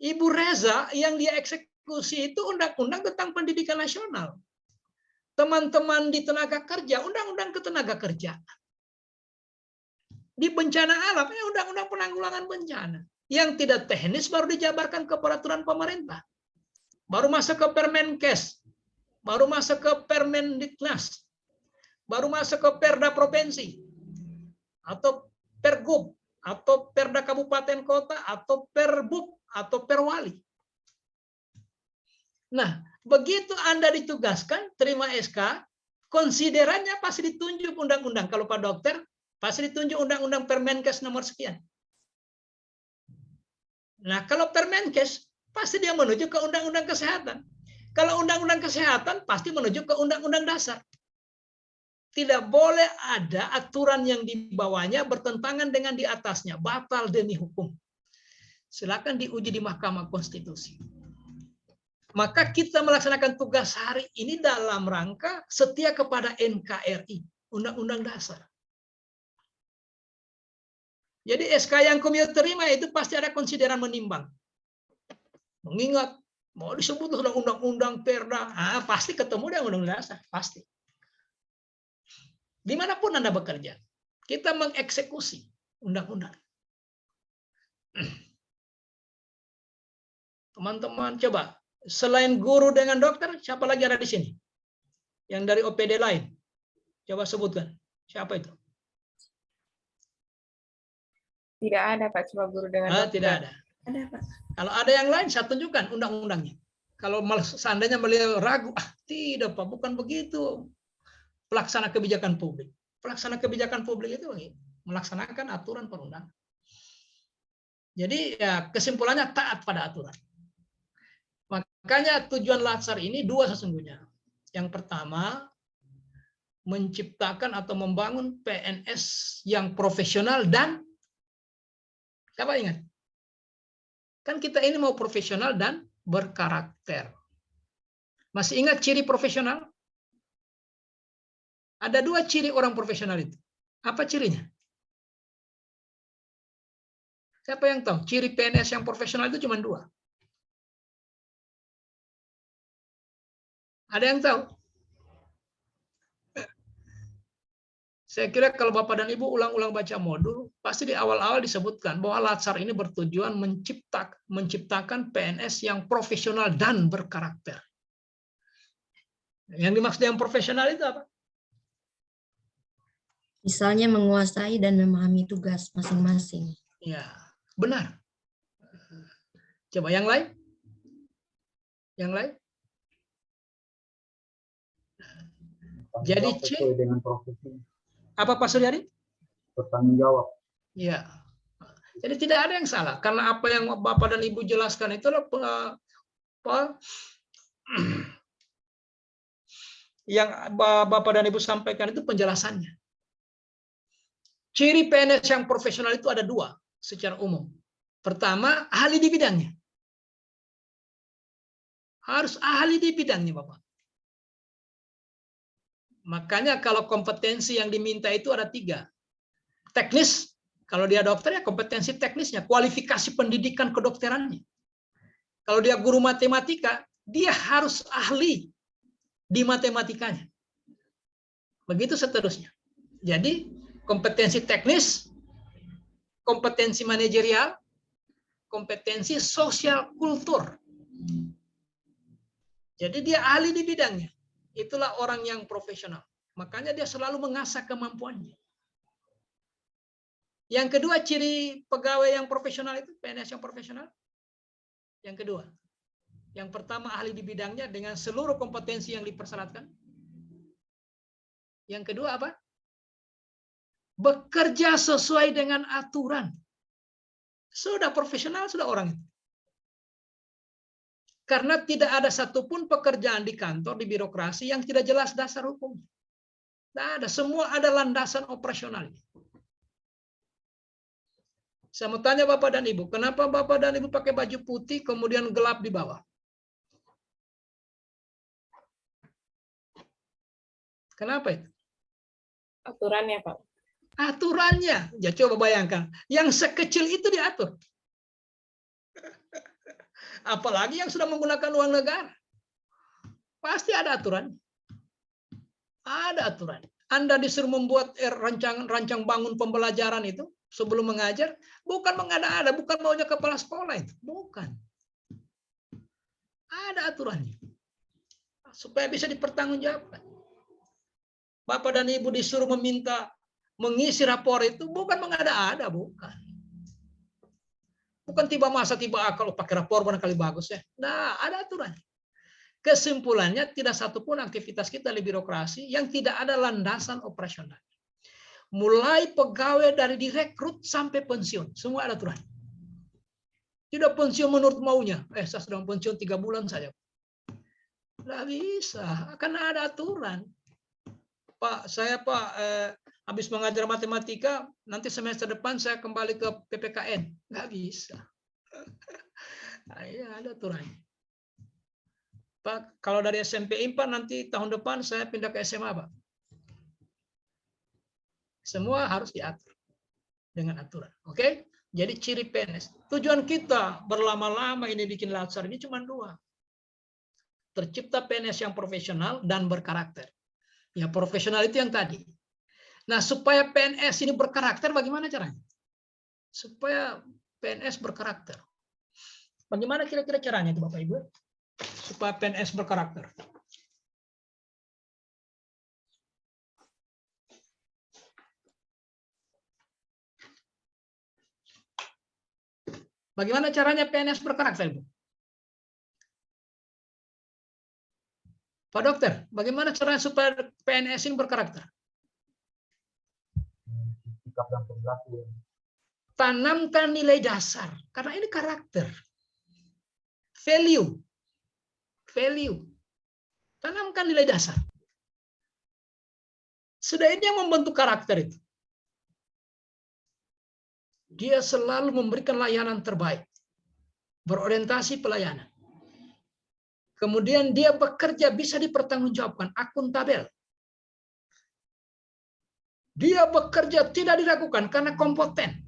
Ibu Reza yang dia eksekusi itu undang-undang tentang pendidikan nasional. Teman-teman di tenaga kerja, undang-undang ketenaga kerjaan. Di bencana alam, undang-undang penanggulangan bencana. Yang tidak teknis baru dijabarkan ke peraturan pemerintah. Baru masuk ke Permenkes. Baru masuk ke Permendiknas. Baru masuk ke Perda Provinsi. Atau Pergub. Atau Perda Kabupaten Kota. Atau Perbub. Atau Perwali. Nah, begitu Anda ditugaskan, terima SK, konsiderannya pasti ditunjuk undang-undang. Kalau Pak Dokter, pasti ditunjuk undang-undang Permenkes nomor sekian. Nah, kalau Permenkes, pasti dia menuju ke undang-undang kesehatan. Kalau undang-undang kesehatan, pasti menuju ke undang-undang dasar. Tidak boleh ada aturan yang di bawahnya bertentangan dengan di atasnya. Batal demi hukum. Silakan diuji di Mahkamah Konstitusi. Maka kita melaksanakan tugas hari ini dalam rangka setia kepada NKRI, Undang-Undang Dasar. Jadi SK yang kami terima itu pasti ada konsideran menimbang. Mengingat mau disebut undang-undang Perda, pasti ketemu dengan Undang-Undang Dasar, pasti. Dimanapun Anda bekerja, kita mengeksekusi undang-undang. Teman-teman, coba selain guru dengan dokter, siapa lagi ada di sini? Yang dari OPD lain, coba sebutkan. Siapa itu? Tidak ada, Pak, cuma guru dengan dokter. Tidak ada. Ada, Pak. Kalau ada yang lain, saya tunjukkan undang-undangnya. Kalau seandainya beliau ragu, tidak Pak, bukan begitu. Pelaksana kebijakan publik. Pelaksana kebijakan publik itu melaksanakan aturan perundangan. Jadi ya kesimpulannya taat pada aturan. Makanya tujuan Latsar ini dua sesungguhnya. Yang pertama, menciptakan atau membangun PNS yang profesional dan siapa ingat? Kan kita ini mau profesional dan berkarakter. Masih ingat ciri profesional? Ada dua ciri orang profesional itu. Apa cirinya? Siapa yang tahu? Ciri PNS yang profesional itu cuma dua. Ada yang tahu? Saya kira kalau Bapak dan Ibu ulang-ulang baca modul, pasti di awal-awal disebutkan bahwa Latsar ini bertujuan menciptakan PNS yang profesional dan berkarakter. Yang dimaksud yang profesional itu apa? Misalnya menguasai dan memahami tugas masing-masing. Ya, benar. Coba yang lain? Yang lain? Jadi sesuai dengan profesi. Apa Pak Suryadi? Bertanggung jawab. Ya. Jadi tidak ada yang salah karena apa yang Bapak dan Ibu jelaskan itu yang Bapak dan Ibu sampaikan itu penjelasannya. Ciri PNS yang profesional itu ada dua secara umum. Pertama, ahli di bidangnya. Harus ahli di bidangnya, Bapak. Makanya kalau kompetensi yang diminta itu ada 3. Teknis, kalau dia dokter ya kompetensi teknisnya, kualifikasi pendidikan kedokterannya. Kalau dia guru matematika, dia harus ahli di matematikanya. Begitu seterusnya. Jadi kompetensi teknis, kompetensi manajerial, kompetensi sosial kultur. Jadi dia ahli di bidangnya. Itulah orang yang profesional. Makanya dia selalu mengasah kemampuannya. Yang kedua, ciri pegawai yang profesional itu, PNS yang profesional. Yang kedua. Yang pertama, ahli di bidangnya dengan seluruh kompetensi yang dipersyaratkan. Yang kedua apa? Bekerja sesuai dengan aturan. Sudah profesional, sudah orang itu. Karena tidak ada satupun pekerjaan di kantor, di birokrasi yang tidak jelas dasar hukum. Tidak ada, semua ada landasan operasional. Saya mau tanya Bapak dan Ibu, kenapa Bapak dan Ibu pakai baju putih kemudian gelap di bawah? Kenapa itu? Aturannya, Pak. Aturannya. Ya coba bayangkan, yang sekecil itu diatur. Apalagi yang sudah menggunakan uang negara. Pasti ada aturan. Ada aturan. Anda disuruh membuat rancang bangun pembelajaran itu sebelum mengajar, bukan mengada-ada, bukan maunya kepala sekolah itu. Bukan. Ada aturannya. Supaya bisa dipertanggungjawabkan. Bapak dan Ibu disuruh meminta mengisi rapor itu bukan mengada-ada, bukan. Bukan tiba masa tiba kalau pakai rapor barangkali bagus ya. Nah, ada aturan. Kesimpulannya tidak satupun aktivitas kita di birokrasi yang tidak ada landasan operasional. Mulai pegawai dari direkrut sampai pensiun, semua ada aturan. Tidak pensiun menurut maunya. Saya sedang pensiun 3 bulan saja. Tidak bisa, akan ada aturan. Pak, saya habis mengajar matematika, nanti semester depan saya kembali ke PPKN. Nggak bisa. Nah, ya, ada aturannya. Pak, kalau dari SMP IMPA nanti tahun depan saya pindah ke SMA, Pak. Semua harus diatur dengan aturan. Oke? Jadi ciri PNS. Tujuan kita berlama-lama ini bikin Latsar ini cuma 2. Tercipta PNS yang profesional dan berkarakter. Ya, profesional itu yang tadi. Nah, supaya PNS ini berkarakter, bagaimana caranya? Supaya PNS berkarakter. Bagaimana kira-kira caranya itu, Bapak Ibu? Supaya PNS berkarakter. Bagaimana caranya PNS berkarakter, Ibu? Pak Dokter, bagaimana caranya supaya PNS ini berkarakter? Sikap dan perilaku. Tanamkan nilai dasar, karena ini karakter. Value. Tanamkan nilai dasar. Sudah ini yang membentuk karakter itu. Dia selalu memberikan layanan terbaik. Berorientasi pelayanan. Kemudian dia bekerja bisa dipertanggungjawabkan, akuntabel. Dia bekerja tidak diragukan karena kompeten.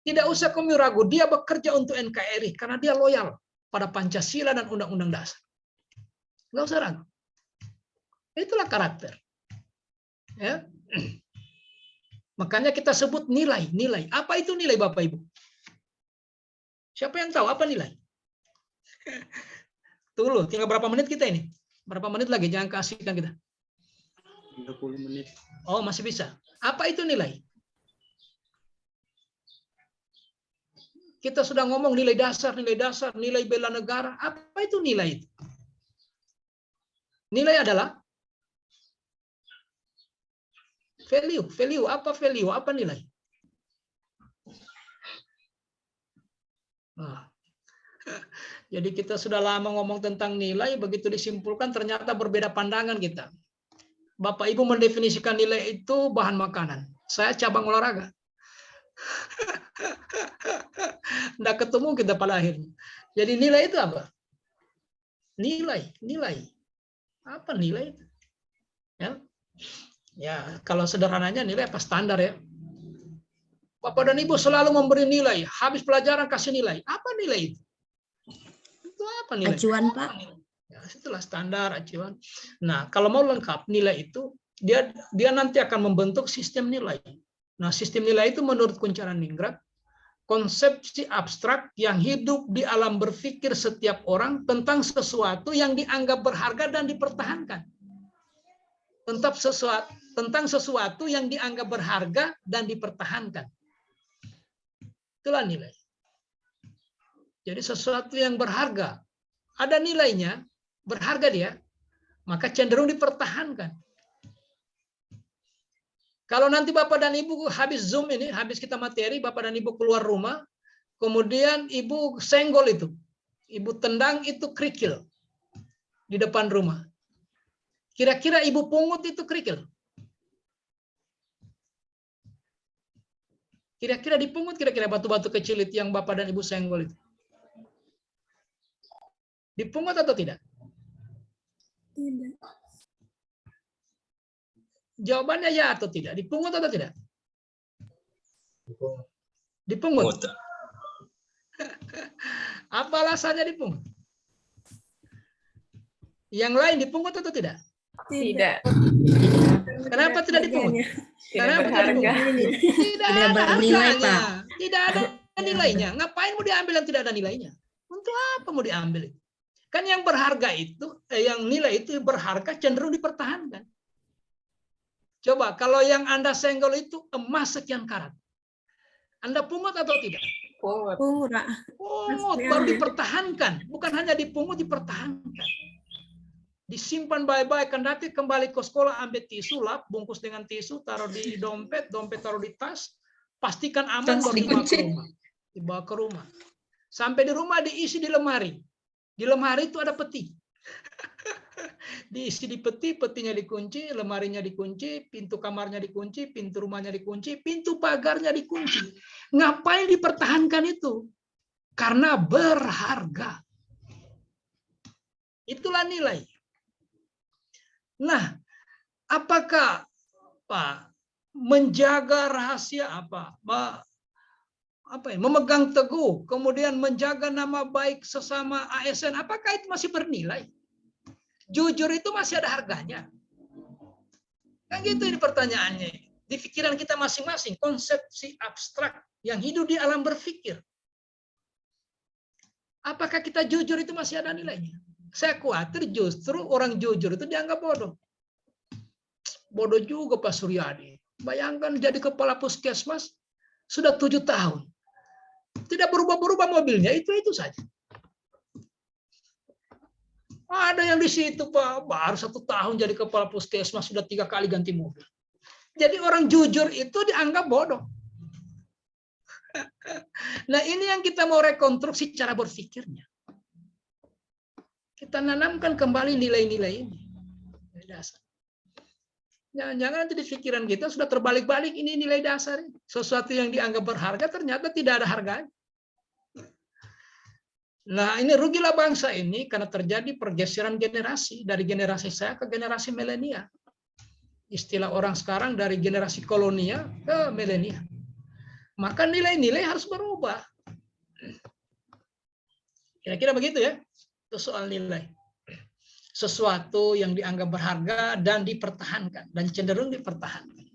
Tidak usah kamu ragu, dia bekerja untuk NKRI karena dia loyal pada Pancasila dan Undang-Undang Dasar. Nggak usah ragu. Itulah karakter. Ya. Makanya kita sebut nilai. Apa itu nilai, Bapak Ibu? Siapa yang tahu apa nilai? Tunggu, tinggal berapa menit kita ini? Berapa menit lagi? Jangan kasihkan kita. 30 menit. Oh, masih bisa. Apa itu nilai? Kita sudah ngomong nilai dasar, nilai bela negara. Apa itu nilai itu? Nilai adalah value. Apa value? Apa nilai? Nah. Jadi kita sudah lama ngomong tentang nilai, begitu disimpulkan ternyata berbeda pandangan kita. Bapak Ibu mendefinisikan nilai itu bahan makanan. Saya cabang olahraga. Nggak ketemu kita pada akhirnya. Jadi nilai itu apa? Nilai. Apa nilai itu? Ya, kalau sederhananya nilai apa? Standar ya. Bapak dan Ibu selalu memberi nilai. Habis pelajaran kasih nilai. Apa nilai itu? Apa nilai? Acuan, Pak. Ya, itulah standar acuan. Nah, kalau mau lengkap nilai itu dia nanti akan membentuk sistem nilai. Nah, sistem nilai itu menurut Kunchara-Ningrat konsepsi abstrak yang hidup di alam berpikir setiap orang tentang sesuatu yang dianggap berharga dan dipertahankan. tentang sesuatu yang dianggap berharga dan dipertahankan. Itulah nilai. Jadi sesuatu yang berharga, ada nilainya, berharga dia, maka cenderung dipertahankan. Kalau nanti Bapak dan Ibu habis Zoom ini, habis kita materi, Bapak dan Ibu keluar rumah, kemudian Ibu senggol itu, Ibu tendang itu kerikil di depan rumah. Kira-kira Ibu pungut itu kerikil? Kira-kira dipungut kira-kira batu-batu kecil itu yang Bapak dan Ibu senggol itu? Dipungut atau tidak? Tidak. Jawabannya ya atau tidak? Dipungut atau tidak? Dipungut. Apa alasannya dipungut? Yang lain dipungut atau tidak? Tidak. Kenapa tidak dipungut? Tidak Kenapa tidak berharga. dipungut? Tidak Tidak ada bernilai, harganya. Pak. Tidak ada nilainya. Ngapain mau diambil yang tidak ada nilainya? Untuk apa mau diambil? Kan yang berharga itu, yang nilai itu berharga cenderung dipertahankan. Coba kalau yang Anda senggol itu emas sekian karat. Anda pungut atau tidak? Pungut. Pungut, Pak. Pungut, baru dipertahankan. Bukan hanya dipungut, dipertahankan. Disimpan baik-baik, kendati kembali ke sekolah, ambil tisu, lap, bungkus dengan tisu, taruh di dompet, dompet taruh di tas, pastikan aman, baru dibawa ke rumah. Dibawa ke rumah. Sampai di rumah diisi di lemari. Di lemari itu ada peti. Diisi di peti, petinya dikunci, lemarinya dikunci, pintu kamarnya dikunci, pintu rumahnya dikunci, pintu pagarnya dikunci. Ngapain dipertahankan itu? Karena berharga. Itulah nilai. Nah, apakah Pak menjaga rahasia memegang teguh, kemudian menjaga nama baik sesama ASN, apakah itu masih bernilai? Jujur itu masih ada harganya. Kan gitu ini pertanyaannya. Di pikiran kita masing-masing, konsepsi abstrak yang hidup di alam berpikir. Apakah kita jujur itu masih ada nilainya? Saya khawatir justru orang jujur itu dianggap bodoh. Bodoh juga Pak Suryadi. Bayangkan jadi kepala puskesmas sudah 7 tahun. Tidak berubah-berubah mobilnya, itu saja. Ada yang di situ Pak, baru 1 tahun jadi kepala puskesmas sudah 3 kali ganti mobil. Jadi orang jujur itu dianggap bodoh. Nah ini yang kita mau rekonstruksi cara berpikirnya. Kita nanamkan kembali nilai-nilai ini. Dasar. Jangan-jangan nanti di pikiran kita sudah terbalik-balik ini nilai dasar. Sesuatu yang dianggap berharga ternyata tidak ada harganya. Nah ini rugilah bangsa ini karena terjadi pergeseran generasi. Dari generasi saya ke generasi milenial. Istilah orang sekarang dari generasi kolonial ke milenial. Maka nilai-nilai harus berubah. Kira-kira begitu ya. Itu soal nilai. Sesuatu yang dianggap berharga dan dipertahankan. Dan cenderung dipertahankan.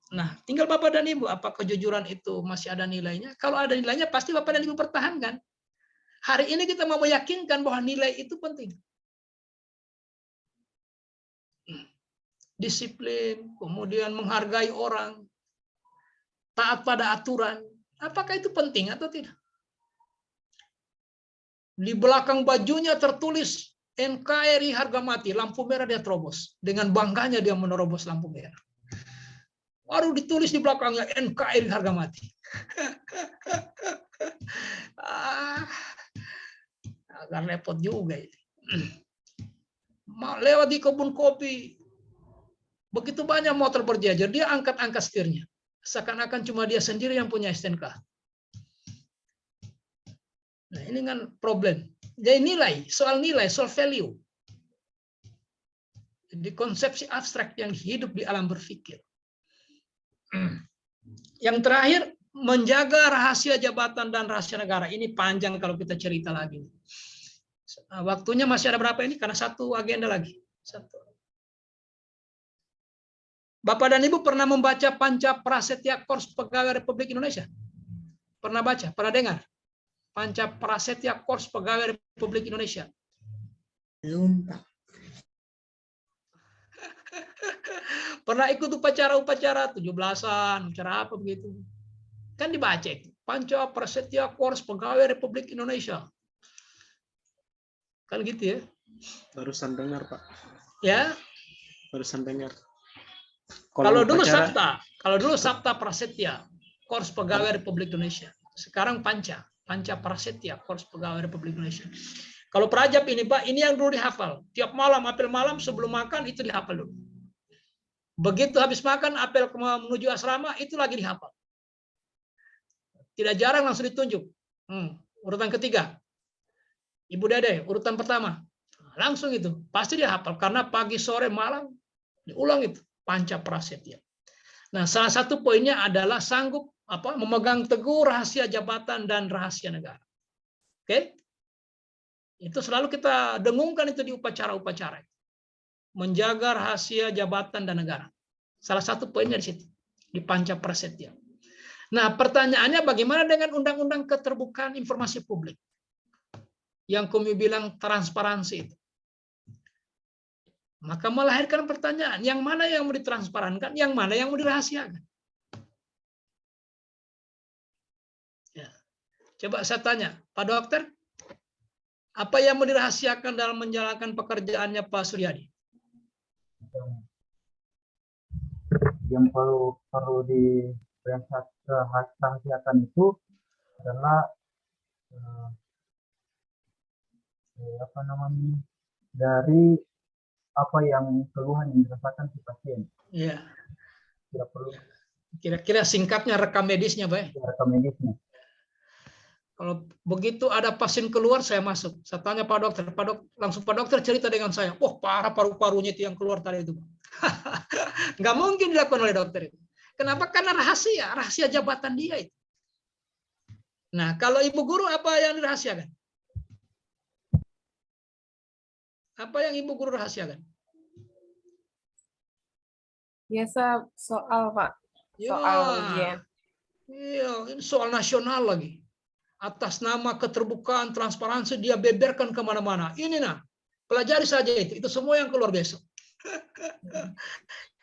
Nah, tinggal Bapak dan Ibu. Apa kejujuran itu masih ada nilainya? Kalau ada nilainya, pasti Bapak dan Ibu pertahankan. Hari ini kita mau meyakinkan bahwa nilai itu penting. Disiplin, kemudian menghargai orang, taat pada aturan. Apakah itu penting atau tidak? Di belakang bajunya tertulis NKRI harga mati, lampu merah dia terobos. Dengan bangganya dia menerobos lampu merah. Baru ditulis di belakangnya NKRI harga mati. Agak repot juga ini. Lewat di kebun kopi, begitu banyak motor berjejer, dia angkat-angkat setirnya. Seakan-akan cuma dia sendiri yang punya STNK. Nah, ini kan problem. Jadi nilai, soal value. Jadi konsepsi abstrak yang hidup di alam berpikir. Yang terakhir, menjaga rahasia jabatan dan rahasia negara. Ini panjang kalau kita cerita lagi. Waktunya masih ada berapa ini? Karena 1 agenda lagi. 1. Bapak dan Ibu pernah membaca Panca Prasetya Korps Pegawai Republik Indonesia? Pernah baca? Pernah dengar? Panca Prasetya Korps Pegawai Republik Indonesia. Belum, Pak. Pernah ikut upacara-upacara 17-an, upacara apa begitu. Kan dibaca itu. Panca Prasetya Kors Pegawai Republik Indonesia. Kan gitu ya. Barusan dengar, Pak. Ya. Barusan dengar. Kalau dulu upacara- Sabta Prasetya Kors Pegawai Republik Indonesia. Sekarang Panca Prasetya Kors Pegawai Republik Indonesia. Kalau Prajab ini Pak, ini yang dulu dihafal. Tiap malam, apel malam sebelum makan itu dihafal dulu. Begitu habis makan, apel menuju asrama itu lagi dihafal. Tidak jarang langsung ditunjuk. Urutan ketiga. Ibu Dede, urutan pertama. Langsung itu. Pasti dia hafal. Karena pagi, sore, malam diulang itu. Panca Prasetya. Nah, salah satu poinnya adalah sanggup memegang teguh rahasia jabatan dan rahasia negara. Oke? Itu selalu kita dengungkan itu di upacara-upacara. Menjaga rahasia jabatan dan negara. Salah satu poinnya di situ. Di Panca Prasetya. Nah, pertanyaannya bagaimana dengan Undang-Undang Keterbukaan Informasi Publik? Yang kami bilang transparansi itu. Maka melahirkan pertanyaan, yang mana yang mau ditransparankan, yang mana yang mau dirahasiakan? Ya. Coba saya tanya, Pak Dokter, apa yang mau dirahasiakan dalam menjalankan pekerjaannya Pak Suryadi? Yang perlu dirahasiakan itu adalah dari apa yang keluhan yang dirasakan si pasien. Iya. Tidak perlu. Kira-kira singkatnya rekam medisnya, Pak. Rekam medisnya. Kalau begitu ada pasien keluar, saya masuk. Saya tanya Pak Dokter, langsung Pak Dokter cerita dengan saya. Wah, parah paru-parunya itu yang keluar tadi itu. Nggak mungkin dilakukan oleh dokter itu. Kenapa? Karena rahasia jabatan dia itu. Nah, kalau ibu guru apa yang dirahasiakan? Apa yang ibu guru rahasiakan? Biasa soal, Pak. Soal ujian. Iya, ini soal nasional lagi. Atas nama keterbukaan, transparansi, dia beberkan kemana-mana. Ini pelajari saja itu. Itu semua yang keluar besok.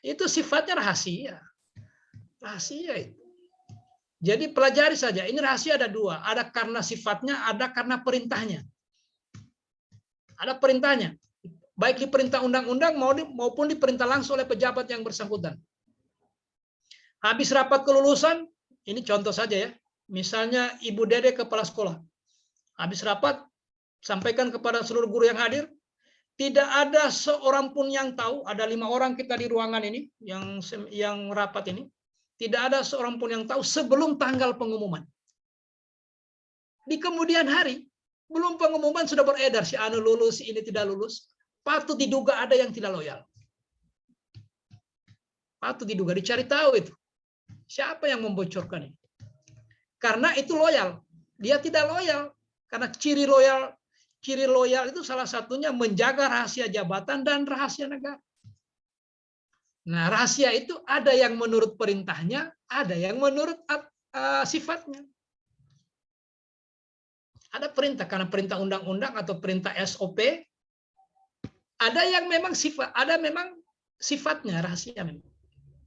Itu sifatnya rahasia. Rahasia itu. Jadi pelajari saja. Ini rahasia ada dua. Ada karena sifatnya, ada karena perintahnya. Ada perintahnya. Baik di perintah undang-undang maupun di perintah langsung oleh pejabat yang bersangkutan. Habis rapat kelulusan, ini contoh saja ya. Misalnya Ibu Dede kepala sekolah. Habis rapat, sampaikan kepada seluruh guru yang hadir, tidak ada seorang pun yang tahu, ada 5 orang kita di ruangan ini, yang rapat ini, tidak ada seorang pun yang tahu sebelum tanggal pengumuman. Di kemudian hari, belum pengumuman sudah beredar, si anu lulus, si ini tidak lulus, patut diduga ada yang tidak loyal. Patut diduga, dicari tahu itu. Siapa yang membocorkan ini? Karena itu loyal. Dia tidak loyal. Karena ciri loyal itu salah satunya menjaga rahasia jabatan dan rahasia negara. Nah, rahasia itu ada yang menurut perintahnya, ada yang menurut sifatnya. Ada perintah karena perintah undang-undang atau perintah SOP. Ada yang memang sifatnya rahasia memang.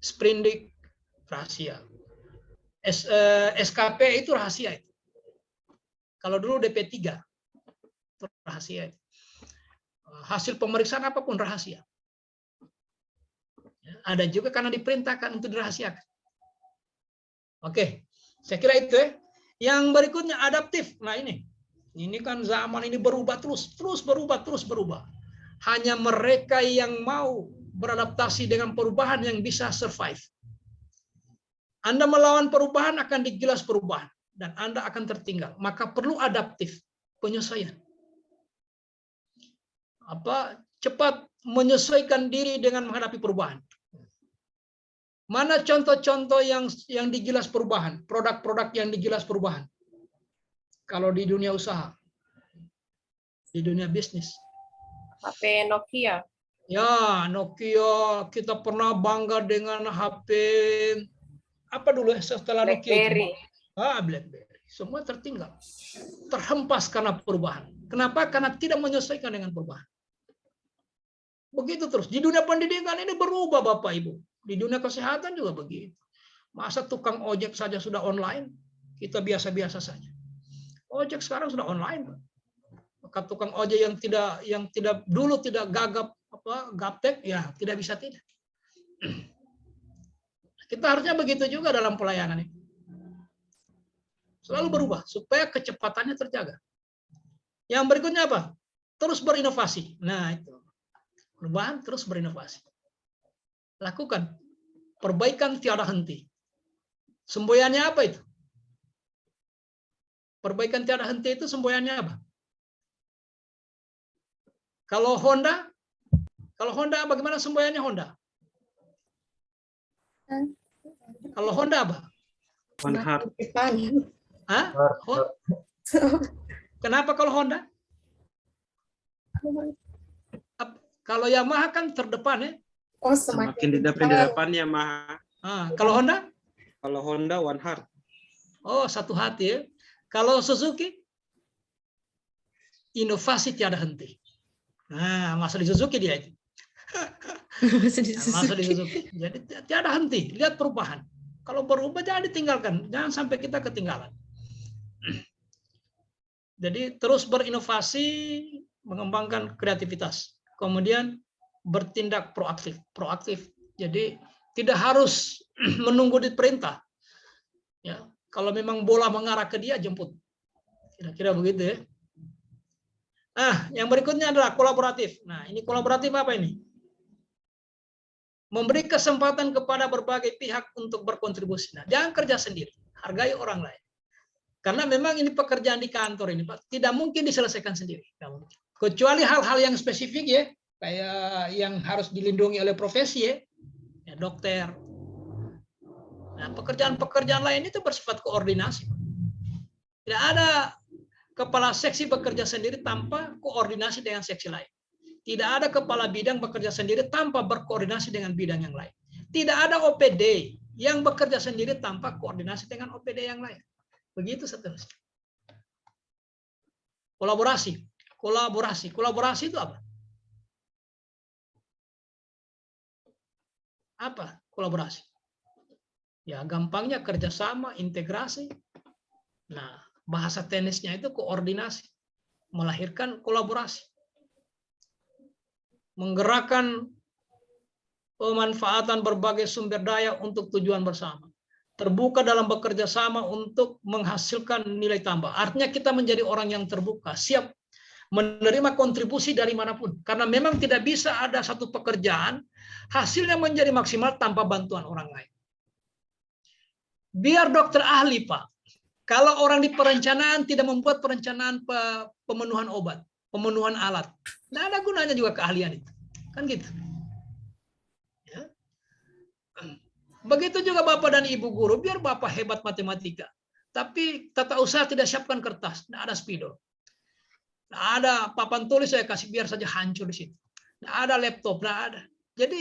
Sprindik rahasia. SKP itu rahasia itu. Kalau dulu DP3 itu rahasia itu. Hasil pemeriksaan apapun rahasia. Ada juga karena diperintahkan untuk dirahasiakan. Oke, saya kira itu ya. Yang berikutnya adaptif. Nah ini kan zaman ini berubah terus berubah. Hanya mereka yang mau beradaptasi dengan perubahan yang bisa survive. Anda melawan perubahan akan digilas perubahan dan Anda akan tertinggal. Maka perlu adaptif, penyesuaian. Cepat menyesuaikan diri dengan menghadapi perubahan. Mana contoh-contoh yang digilas perubahan, produk-produk yang digilas perubahan? Kalau di dunia usaha, di dunia bisnis. HP Nokia. Ya, Nokia, kita pernah bangga dengan HP apa dulu ya setelah BlackBerry. Nokia? BlackBerry. Semua tertinggal. Terhempas karena perubahan. Kenapa? Karena tidak menyesuaikan dengan perubahan. Begitu terus. Di dunia pendidikan ini berubah Bapak Ibu. Di dunia kesehatan juga begitu. Masa tukang ojek saja sudah online, kita biasa-biasa saja. Ojek sekarang sudah online, Pak. Maka tukang ojek yang tidak dulu tidak gaptek, ya tidak bisa tidak. Kita harusnya begitu juga dalam pelayanan ini. Selalu berubah supaya kecepatannya terjaga. Yang berikutnya apa? Terus berinovasi. Nah, itu. Perubahan terus berinovasi. Lakukan perbaikan tiada henti. Semboyannya apa itu? Perbaikan tiada henti itu semboyannya apa? Kalau Honda bagaimana semboyannya Honda? Kalau Honda apa? One heart. Hah? Kenapa kalau Honda? Kalau Yamaha kan terdepan ya. Oh, Semakin di depan Yamaha. Kalau Honda? Kalau Honda one heart. Oh, satu hati ya. Kalau Suzuki? Inovasi tiada henti. Nah, masa di Suzuki dia itu. Masa di Suzuki. Jadi tiada henti. Lihat perubahan. Kalau berubah jangan ditinggalkan. Jangan sampai kita ketinggalan. Jadi terus berinovasi, mengembangkan kreativitas. Kemudian bertindak proaktif. Jadi tidak harus menunggu diperintah. Ya, kalau memang bola mengarah ke dia, jemput. Kira-kira begitu ya. Nah, yang berikutnya adalah kolaboratif. Nah, ini kolaboratif apa ini? Memberi kesempatan kepada berbagai pihak untuk berkontribusi. Nah, jangan kerja sendiri. Hargai orang lain. Karena memang ini pekerjaan di kantor ini, Pak. Tidak mungkin diselesaikan sendiri. Kecuali hal-hal yang spesifik ya. Kayak yang harus dilindungi oleh profesi ya. Dokter. Nah, pekerjaan-pekerjaan lain itu bersifat koordinasi. Tidak ada kepala seksi bekerja sendiri tanpa koordinasi dengan seksi lain. Tidak ada kepala bidang bekerja sendiri tanpa berkoordinasi dengan bidang yang lain. Tidak ada OPD yang bekerja sendiri tanpa koordinasi dengan OPD yang lain. Begitu seterusnya. Kolaborasi itu apa? Apa kolaborasi? Ya, gampangnya kerjasama, integrasi. Nah, bahasa tenisnya itu koordinasi, melahirkan kolaborasi, menggerakkan pemanfaatan berbagai sumber daya untuk tujuan bersama, terbuka dalam bekerja sama untuk menghasilkan nilai tambah. Artinya kita menjadi orang yang terbuka, siap menerima kontribusi dari manapun, karena memang tidak bisa ada satu pekerjaan hasilnya menjadi maksimal tanpa bantuan orang lain. Biar dokter ahli, Pak. Kalau orang di perencanaan tidak membuat perencanaan pemenuhan obat, pemenuhan alat, tidak ada gunanya juga keahlian itu. Kan gitu. Ya. Begitu juga Bapak dan Ibu guru, biar Bapak hebat matematika. Tapi tata usaha tidak siapkan kertas, tidak ada spidol. Tidak ada papan tulis saya kasih biar saja hancur di situ. Tidak ada laptop, tidak ada. Jadi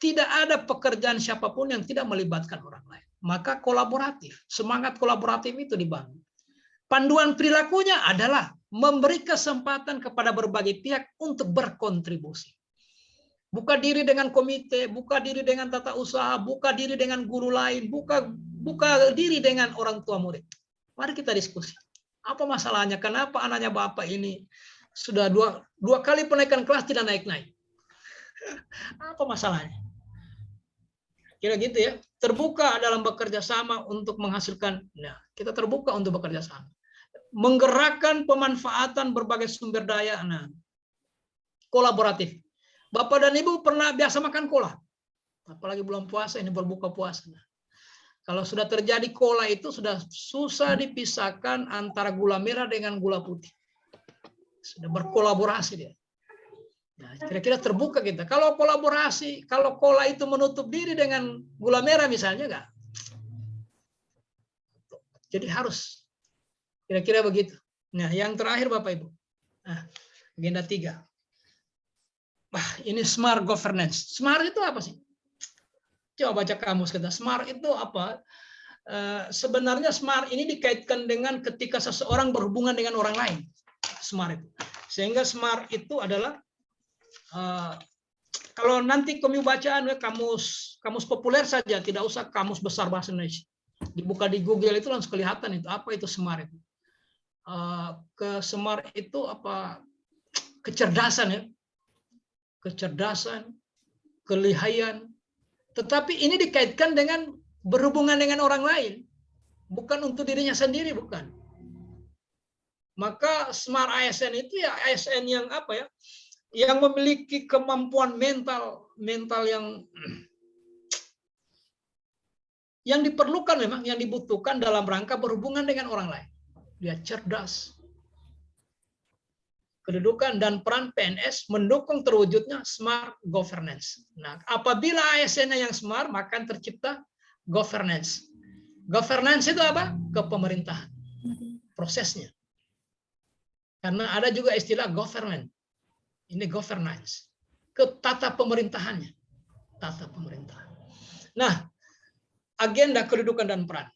tidak ada pekerjaan siapapun yang tidak melibatkan orang lain. Maka kolaboratif, semangat kolaboratif itu dibangun. Panduan perilakunya adalah memberi kesempatan kepada berbagai pihak untuk berkontribusi. Buka diri dengan komite, buka diri dengan tata usaha, buka diri dengan guru lain, buka diri dengan orang tua murid. Mari kita diskusi. Apa masalahnya? Kenapa anaknya Bapak ini sudah dua kali penaikan kelas tidak naik-naik? Apa masalahnya? Kira gitu ya. Terbuka dalam bekerja sama untuk menghasilkan. Nah, kita terbuka untuk bekerja sama. Menggerakkan pemanfaatan berbagai sumber daya. Nah, kolaboratif. Bapak dan Ibu pernah biasa makan kola? Apalagi belum puasa, ini berbuka puasa. Nah, kalau sudah terjadi kola itu sudah susah dipisahkan antara gula merah dengan gula putih. Sudah berkolaborasi dia. Nah, kira-kira terbuka kita. Kalau kolaborasi, kalau kola itu menutup diri dengan gula merah misalnya enggak. Jadi harus. Kira-kira begitu. Nah, yang terakhir Bapak Ibu. Nah, agenda 3. Wah, ini smart governance. Smart itu apa sih? Coba baca kamus kita. Smart itu apa? Sebenarnya smart ini dikaitkan dengan ketika seseorang berhubungan dengan orang lain. Smart itu. Sehingga smart itu adalah Kalau nanti kamu bacaan kamus populer saja, tidak usah kamus besar bahasa Indonesia. Dibuka di Google itu langsung kelihatan itu apa itu SMART itu. SMART itu apa? Kecerdasan ya, kecerdasan, kelihayan. Tetapi ini dikaitkan dengan berhubungan dengan orang lain, bukan untuk dirinya sendiri, bukan. Maka Smart ASN itu ya ASN yang apa ya? Yang memiliki kemampuan mental yang diperlukan memang, yang dibutuhkan dalam rangka berhubungan dengan orang lain. Dia cerdas. Kedudukan dan peran PNS mendukung terwujudnya smart governance. Nah, apabila ASN-nya yang smart, maka tercipta governance. Governance itu apa? Kepemerintahan. Prosesnya. Karena ada juga istilah government. Ini governance. Ke tata pemerintahannya. Tata pemerintahan. Nah, agenda kedudukan dan peran.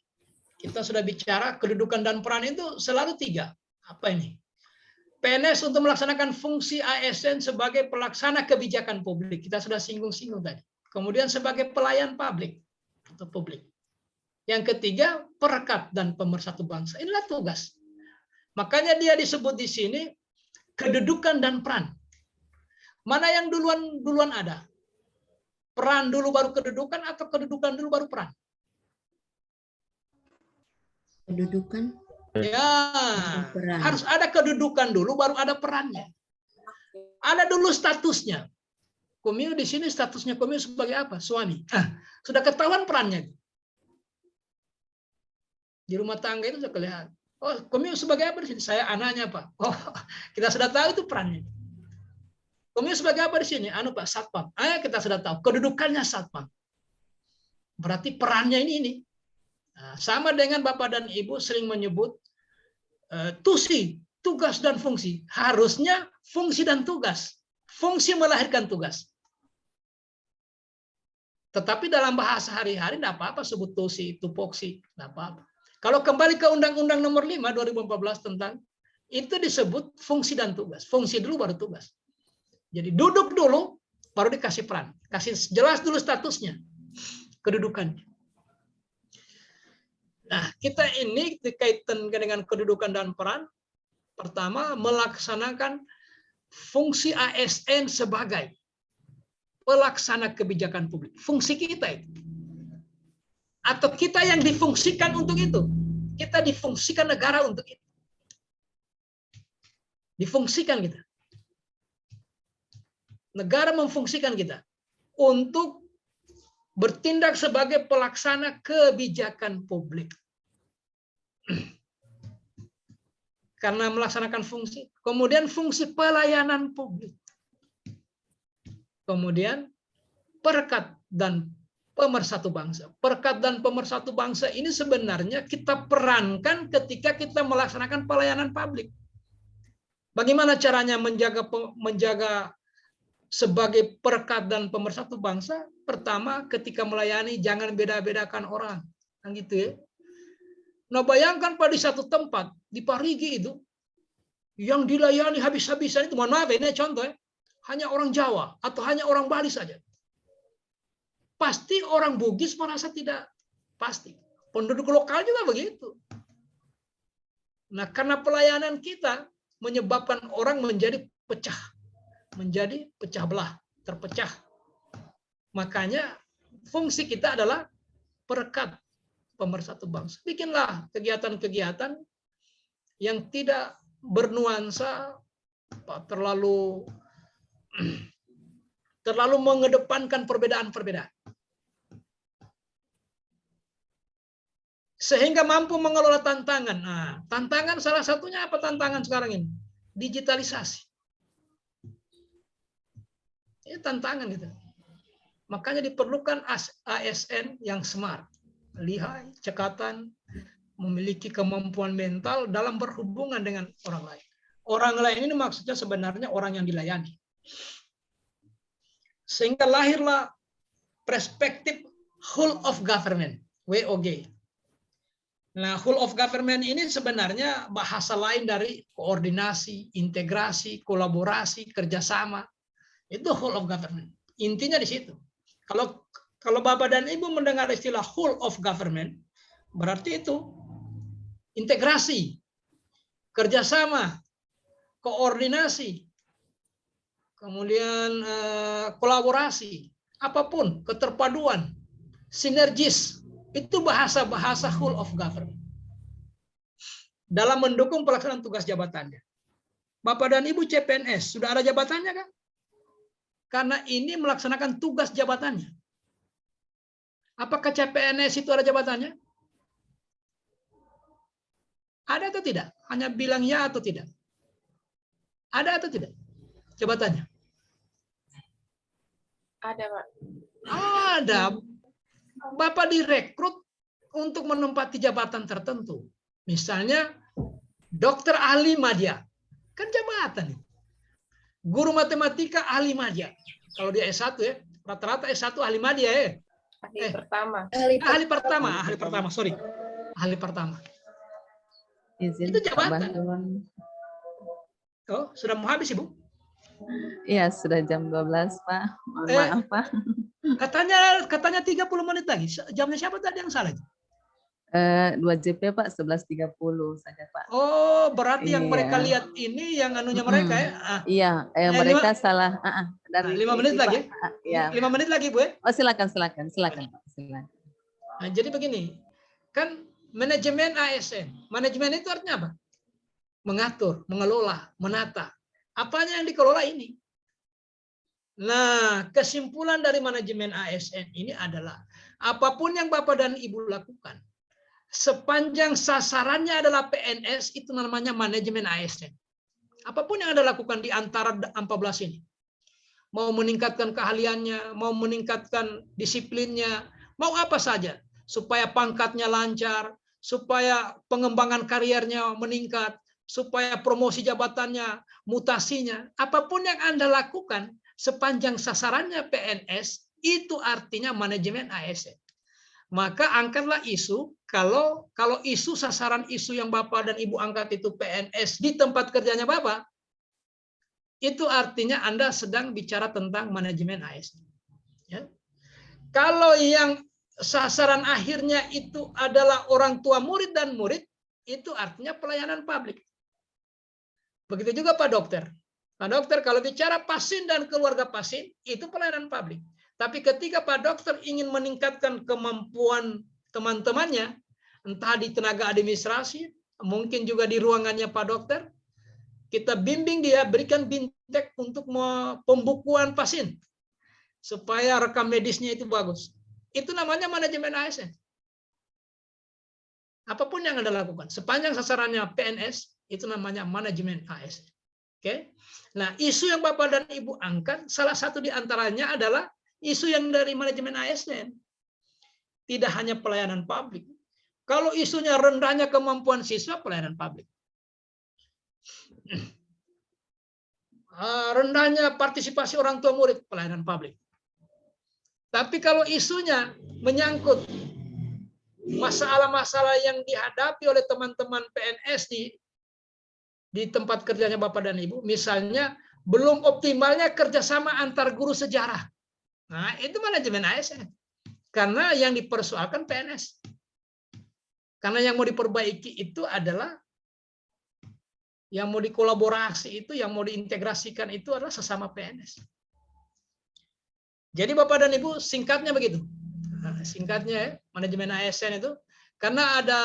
Kita sudah bicara kedudukan dan peran itu selalu 3. Apa ini? PNS untuk melaksanakan fungsi ASN sebagai pelaksana kebijakan publik. Kita sudah singgung-singgung tadi. Kemudian sebagai pelayan publik atau publik. Yang ketiga, perekat dan pemersatu bangsa. Inilah tugas. Makanya dia disebut di sini kedudukan dan peran. Mana yang duluan ada? Peran dulu baru kedudukan atau kedudukan dulu baru peran? Kedudukan. Ya, Peran. harus ada kedudukan dulu, baru ada perannya. Ada dulu statusnya. Komio di sini statusnya Komio sebagai apa? Suami. Sudah ketahuan perannya. Di rumah tangga itu sudah kelihatan. Oh, Komio sebagai apa di sini? Saya anaknya, Pak. Oh, kita sudah tahu itu perannya. Komio sebagai apa di sini? Anu Pak, Satpam. Kita sudah tahu. Kedudukannya Satpam. Berarti perannya ini. Nah, sama dengan Bapak dan Ibu sering menyebut tusi, tugas dan fungsi. Harusnya fungsi dan tugas. Fungsi melahirkan tugas. Tetapi dalam bahasa hari-hari tidak apa-apa sebut tusi, tupoksi, tidak apa-apa. Kalau kembali ke Undang-Undang Nomor 5 2014 tentang itu disebut fungsi dan tugas. Fungsi dulu baru tugas. Jadi duduk dulu baru dikasih peran. Kasih jelas dulu statusnya, kedudukannya. Nah, kita ini dikaitkan dengan kedudukan dan peran. Pertama, melaksanakan fungsi ASN sebagai pelaksana kebijakan publik. Fungsi kita itu. Atau kita yang difungsikan untuk itu. Kita difungsikan negara untuk itu. Difungsikan kita. Negara memfungsikan kita untuk bertindak sebagai pelaksana kebijakan publik. Karena melaksanakan fungsi. Kemudian fungsi pelayanan publik. Kemudian perekat dan pemersatu bangsa. Perekat dan pemersatu bangsa ini sebenarnya kita perankan ketika kita melaksanakan pelayanan publik. Bagaimana caranya menjaga sebagai perekat dan pemersatu bangsa? Pertama, ketika melayani jangan beda-bedakan orang, kan gitu ya. Nah, bayangkan pada satu tempat di Parigi itu yang dilayani habis-habisan itu, mohon maaf ini contoh ya, hanya orang Jawa atau hanya orang Bali saja. Pasti orang Bugis merasa tidak pasti. Penduduk lokal juga begitu. Nah, karena pelayanan kita menyebabkan orang menjadi pecah belah, terpecah. Makanya fungsi kita adalah perekat pemersatu bangsa. Bikinlah kegiatan-kegiatan yang tidak bernuansa terlalu mengedepankan perbedaan-perbedaan. Sehingga mampu mengelola tantangan. Nah, tantangan salah satunya apa tantangan sekarang ini? Digitalisasi. Ini tantangan gitu. Makanya diperlukan ASN yang smart, lihai, cekatan, memiliki kemampuan mental dalam berhubungan dengan orang lain. Orang lain ini maksudnya sebenarnya orang yang dilayani. Sehingga lahirlah perspektif whole of government, WOG. Nah, whole of government ini sebenarnya bahasa lain dari koordinasi, integrasi, kolaborasi, kerjasama. Itu whole of government. Intinya di situ. Kalau Bapak dan Ibu mendengar istilah whole of government, berarti itu integrasi, kerjasama, koordinasi, kemudian kolaborasi, apapun, keterpaduan, sinergis, itu bahasa-bahasa whole of government. Dalam mendukung pelaksanaan tugas jabatannya. Bapak dan Ibu CPNS, sudah ada jabatannya kan? Karena ini melaksanakan tugas jabatannya. Apakah CPNS itu ada jabatannya? Ada atau tidak? Hanya bilang ya atau tidak? Ada atau tidak jabatannya? Ada, Pak. Ada. Bapak direkrut untuk menempati jabatan tertentu. Misalnya dokter ahli madya. Kan jabatan. Guru matematika ahli madya. Kalau dia S1 ya, rata-rata S1 ahli madya ya. Ahli pertama. Ahli pertama, sorry. Ahli pertama. Izin Itu Pak jabatan. Bantuan. Oh, sudah mau habis, Ibu? Iya, sudah jam 12, Pak. Mohon Eh. maaf, Pak. Katanya 30 menit lagi. Jamnya siapa tadi yang salah? 2 JP, Pak, 11.30 saja, Pak. Oh, berarti yang Iya. mereka lihat ini yang anunya mereka ya. Iya, mereka salah. Dari 5 menit TV, lagi. Pak. Iya. 5 menit lagi, Bu ya. Oh, silakan, Pak. Silakan. Nah, jadi begini, kan manajemen ASN. Manajemen itu artinya apa? Mengatur, mengelola, menata. Apanya yang dikelola ini? Nah, kesimpulan dari manajemen ASN ini adalah apapun yang Bapak dan Ibu lakukan, sepanjang sasarannya adalah PNS, itu namanya manajemen ASN. Apapun yang Anda lakukan di antara 14 ini, mau meningkatkan keahliannya, mau meningkatkan disiplinnya, mau apa saja, supaya pangkatnya lancar, supaya pengembangan kariernya meningkat, supaya promosi jabatannya, mutasinya, apapun yang Anda lakukan, sepanjang sasarannya PNS, itu artinya manajemen ASN. Maka angkatlah isu, kalau isu sasaran isu yang Bapak dan Ibu angkat itu PNS di tempat kerjanya Bapak, itu artinya Anda sedang bicara tentang manajemen ASN. Ya. Kalau yang sasaran akhirnya itu adalah orang tua murid dan murid, itu artinya pelayanan publik. Begitu juga Pak Dokter. Pak Dokter kalau bicara pasien dan keluarga pasien, itu pelayanan publik. Tapi ketika Pak Dokter ingin meningkatkan kemampuan teman-temannya, entah di tenaga administrasi, mungkin juga di ruangannya Pak Dokter, kita bimbing dia, berikan bintek untuk pembukuan pasien, supaya rekam medisnya itu bagus. Itu namanya manajemen ASN. Apapun yang Anda lakukan, sepanjang sasarannya PNS, itu namanya manajemen ASN. Oke. Nah, isu yang Bapak dan Ibu angkat, salah satu di antaranya adalah isu yang dari manajemen ASN. Tidak hanya pelayanan publik. Kalau isunya rendahnya kemampuan siswa, pelayanan publik. Rendahnya partisipasi orang tua murid, pelayanan publik. Tapi kalau isunya menyangkut masalah-masalah yang dihadapi oleh teman-teman PNS di tempat kerjanya Bapak dan Ibu, misalnya belum optimalnya kerjasama antar guru sejarah. Nah, itu manajemen ASN. Karena yang dipersoalkan PNS. Karena yang mau diperbaiki itu adalah, yang mau dikolaborasi itu, yang mau diintegrasikan itu adalah sesama PNS. Jadi Bapak dan Ibu, singkatnya begitu. Nah, singkatnya manajemen ASN itu, karena ada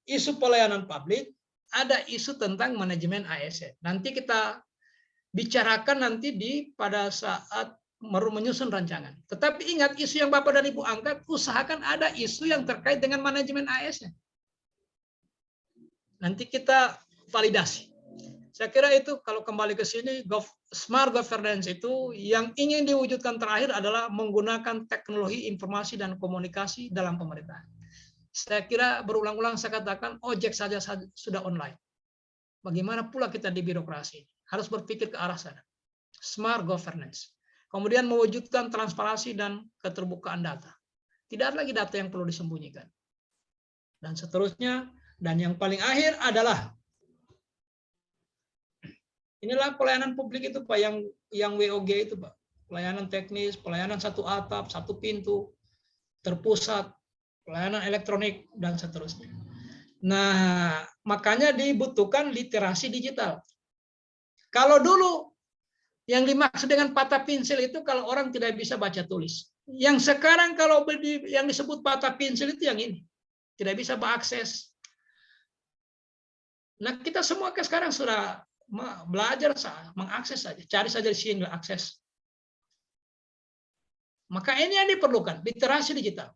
isu pelayanan publik, ada isu tentang manajemen ASN. Nanti kita bicarakan pada saat menyusun rancangan. Tetapi ingat, isu yang Bapak dan Ibu angkat, usahakan ada isu yang terkait dengan manajemen ASN. Nanti kita validasi. Saya kira itu kalau kembali ke sini, smart governance itu yang ingin diwujudkan terakhir adalah menggunakan teknologi informasi dan komunikasi dalam pemerintahan. Saya kira berulang-ulang saya katakan, ojek saja sudah online. Bagaimana pula kita di birokrasi? Harus berpikir ke arah sana. Smart governance. Kemudian mewujudkan transparansi dan keterbukaan data. Tidak ada lagi data yang perlu disembunyikan. Dan seterusnya, dan yang paling akhir adalah Inilah pelayanan publik itu Pak, yang WOG itu Pak. Pelayanan teknis, pelayanan satu atap, satu pintu, terpusat, pelayanan elektronik, dan seterusnya. Nah, makanya dibutuhkan literasi digital. Kalau dulu yang dimaksud dengan patah pensil itu kalau orang tidak bisa baca tulis. Yang sekarang kalau yang disebut patah pensil itu yang ini. Tidak bisa mengakses. Nah, kita semua sekarang sudah belajar mengakses saja, cari saja di sini akses. Maka ini yang diperlukan, literasi digital.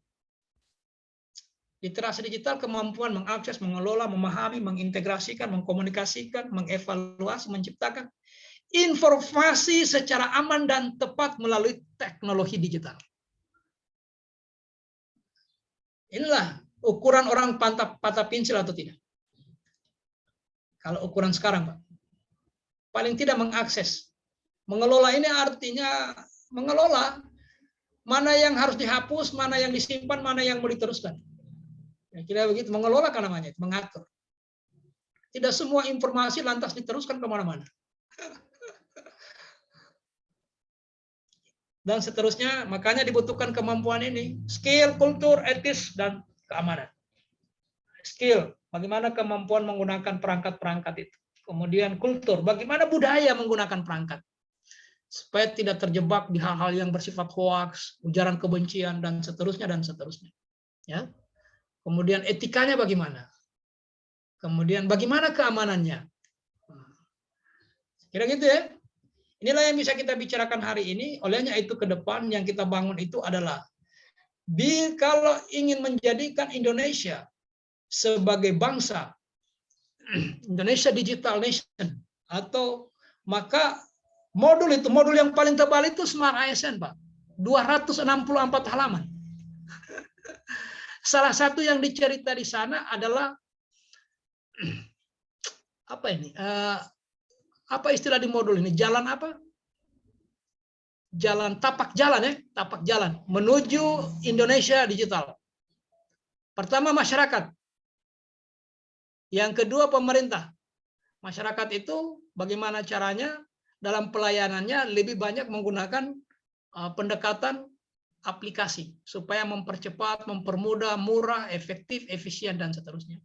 Literasi digital, kemampuan mengakses, mengelola, memahami, mengintegrasikan, mengkomunikasikan, mengevaluasi, menciptakan informasi secara aman dan tepat melalui teknologi digital. Inilah ukuran orang patah pensil atau tidak. Kalau ukuran sekarang, Pak. Paling tidak mengakses. Mengelola ini artinya mengelola mana yang harus dihapus, mana yang disimpan, mana yang mau diteruskan. Ya, kira begitu, mengelola kan namanya, mengatur. Tidak semua informasi lantas diteruskan kemana-mana. Dan seterusnya, makanya dibutuhkan kemampuan ini. Skill, kultur, etis, dan keamanan. Skill, bagaimana kemampuan menggunakan perangkat-perangkat itu. Kemudian kultur, bagaimana budaya menggunakan perangkat. Supaya tidak terjebak di hal-hal yang bersifat hoaks, ujaran kebencian, dan seterusnya, dan seterusnya. Ya. Kemudian etikanya bagaimana? Kemudian bagaimana keamanannya? Kira gitu ya. Inilah yang bisa kita bicarakan hari ini. Olehnya itu ke depan yang kita bangun itu adalah kalau ingin menjadikan Indonesia sebagai bangsa, Indonesia Digital Nation, atau maka modul yang paling tebal itu Smart ASN, Pak. 264 halaman. Salah satu yang dicerita di sana adalah apa ini? Apa istilah di modul ini? Jalan apa? Jalan tapak jalan ya, tapak jalan menuju Indonesia digital. Pertama masyarakat. Yang kedua pemerintah. Masyarakat itu bagaimana caranya dalam pelayanannya lebih banyak menggunakan pendekatan aplikasi supaya mempercepat, mempermudah, murah, efektif, efisien, dan seterusnya.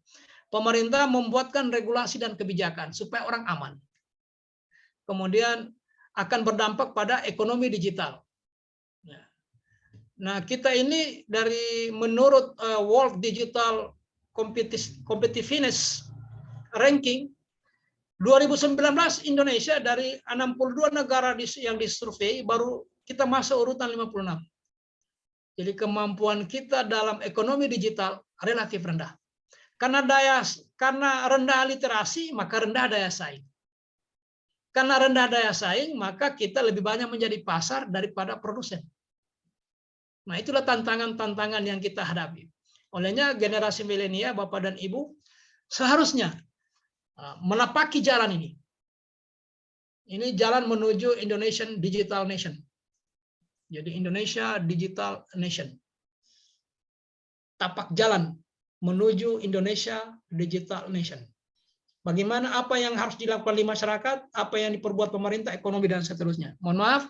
Pemerintah membuatkan regulasi dan kebijakan supaya orang aman. Kemudian akan berdampak pada ekonomi digital. Nah, kita ini dari menurut World Digital Competitiveness Ranking 2019 Indonesia dari 62 negara yang disurvei baru kita masuk urutan 56. Jadi kemampuan kita dalam ekonomi digital relatif rendah. Karena rendah literasi maka rendah daya saing. Karena rendah daya saing, maka kita lebih banyak menjadi pasar daripada produsen. Nah, itulah tantangan-tantangan yang kita hadapi. Olehnya generasi milenial, Bapak dan Ibu, seharusnya menapaki jalan ini. Ini jalan menuju Indonesian Digital Nation. Jadi Indonesia Digital Nation. Tapak jalan menuju Indonesia Digital Nation. Bagaimana apa yang harus dilakukan di masyarakat, apa yang diperbuat pemerintah, ekonomi, dan seterusnya. Mohon maaf,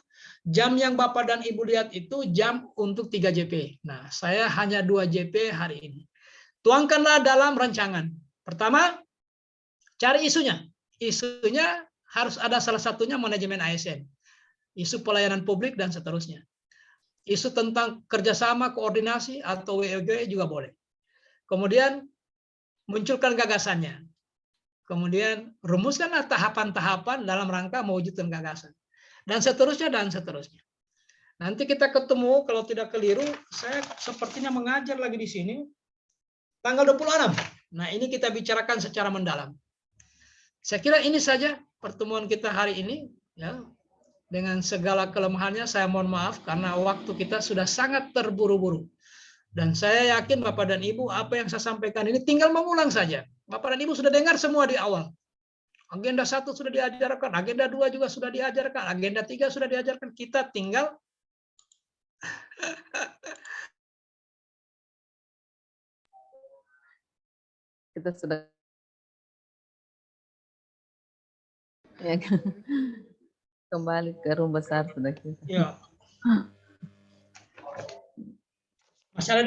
jam yang Bapak dan Ibu lihat itu jam untuk 3 JP. Nah, saya hanya 2 JP hari ini. Tuangkanlah dalam rancangan. Pertama, cari isunya. Isunya harus ada salah satunya manajemen ASN. Isu pelayanan publik, dan seterusnya. Isu tentang kerjasama, koordinasi, atau WOG juga boleh. Kemudian, munculkan gagasannya. Kemudian rumuskanlah tahapan-tahapan dalam rangka mewujudkan gagasan. Dan seterusnya, dan seterusnya. Nanti kita ketemu, kalau tidak keliru, saya sepertinya mengajar lagi di sini, tanggal 26. Nah, ini kita bicarakan secara mendalam. Saya kira ini saja pertemuan kita hari ini. Ya. Dengan segala kelemahannya, saya mohon maaf, karena waktu kita sudah sangat terburu-buru. Dan saya yakin Bapak dan Ibu, apa yang saya sampaikan ini tinggal mengulang saja. Bapak dan Ibu sudah dengar semua di awal. Agenda 1 sudah diajarkan, agenda 2 juga sudah diajarkan, agenda 3 sudah diajarkan. Kita tinggal Kita sudah Ya kan? Kembali ke room besar sudah kita. Ya. Masalah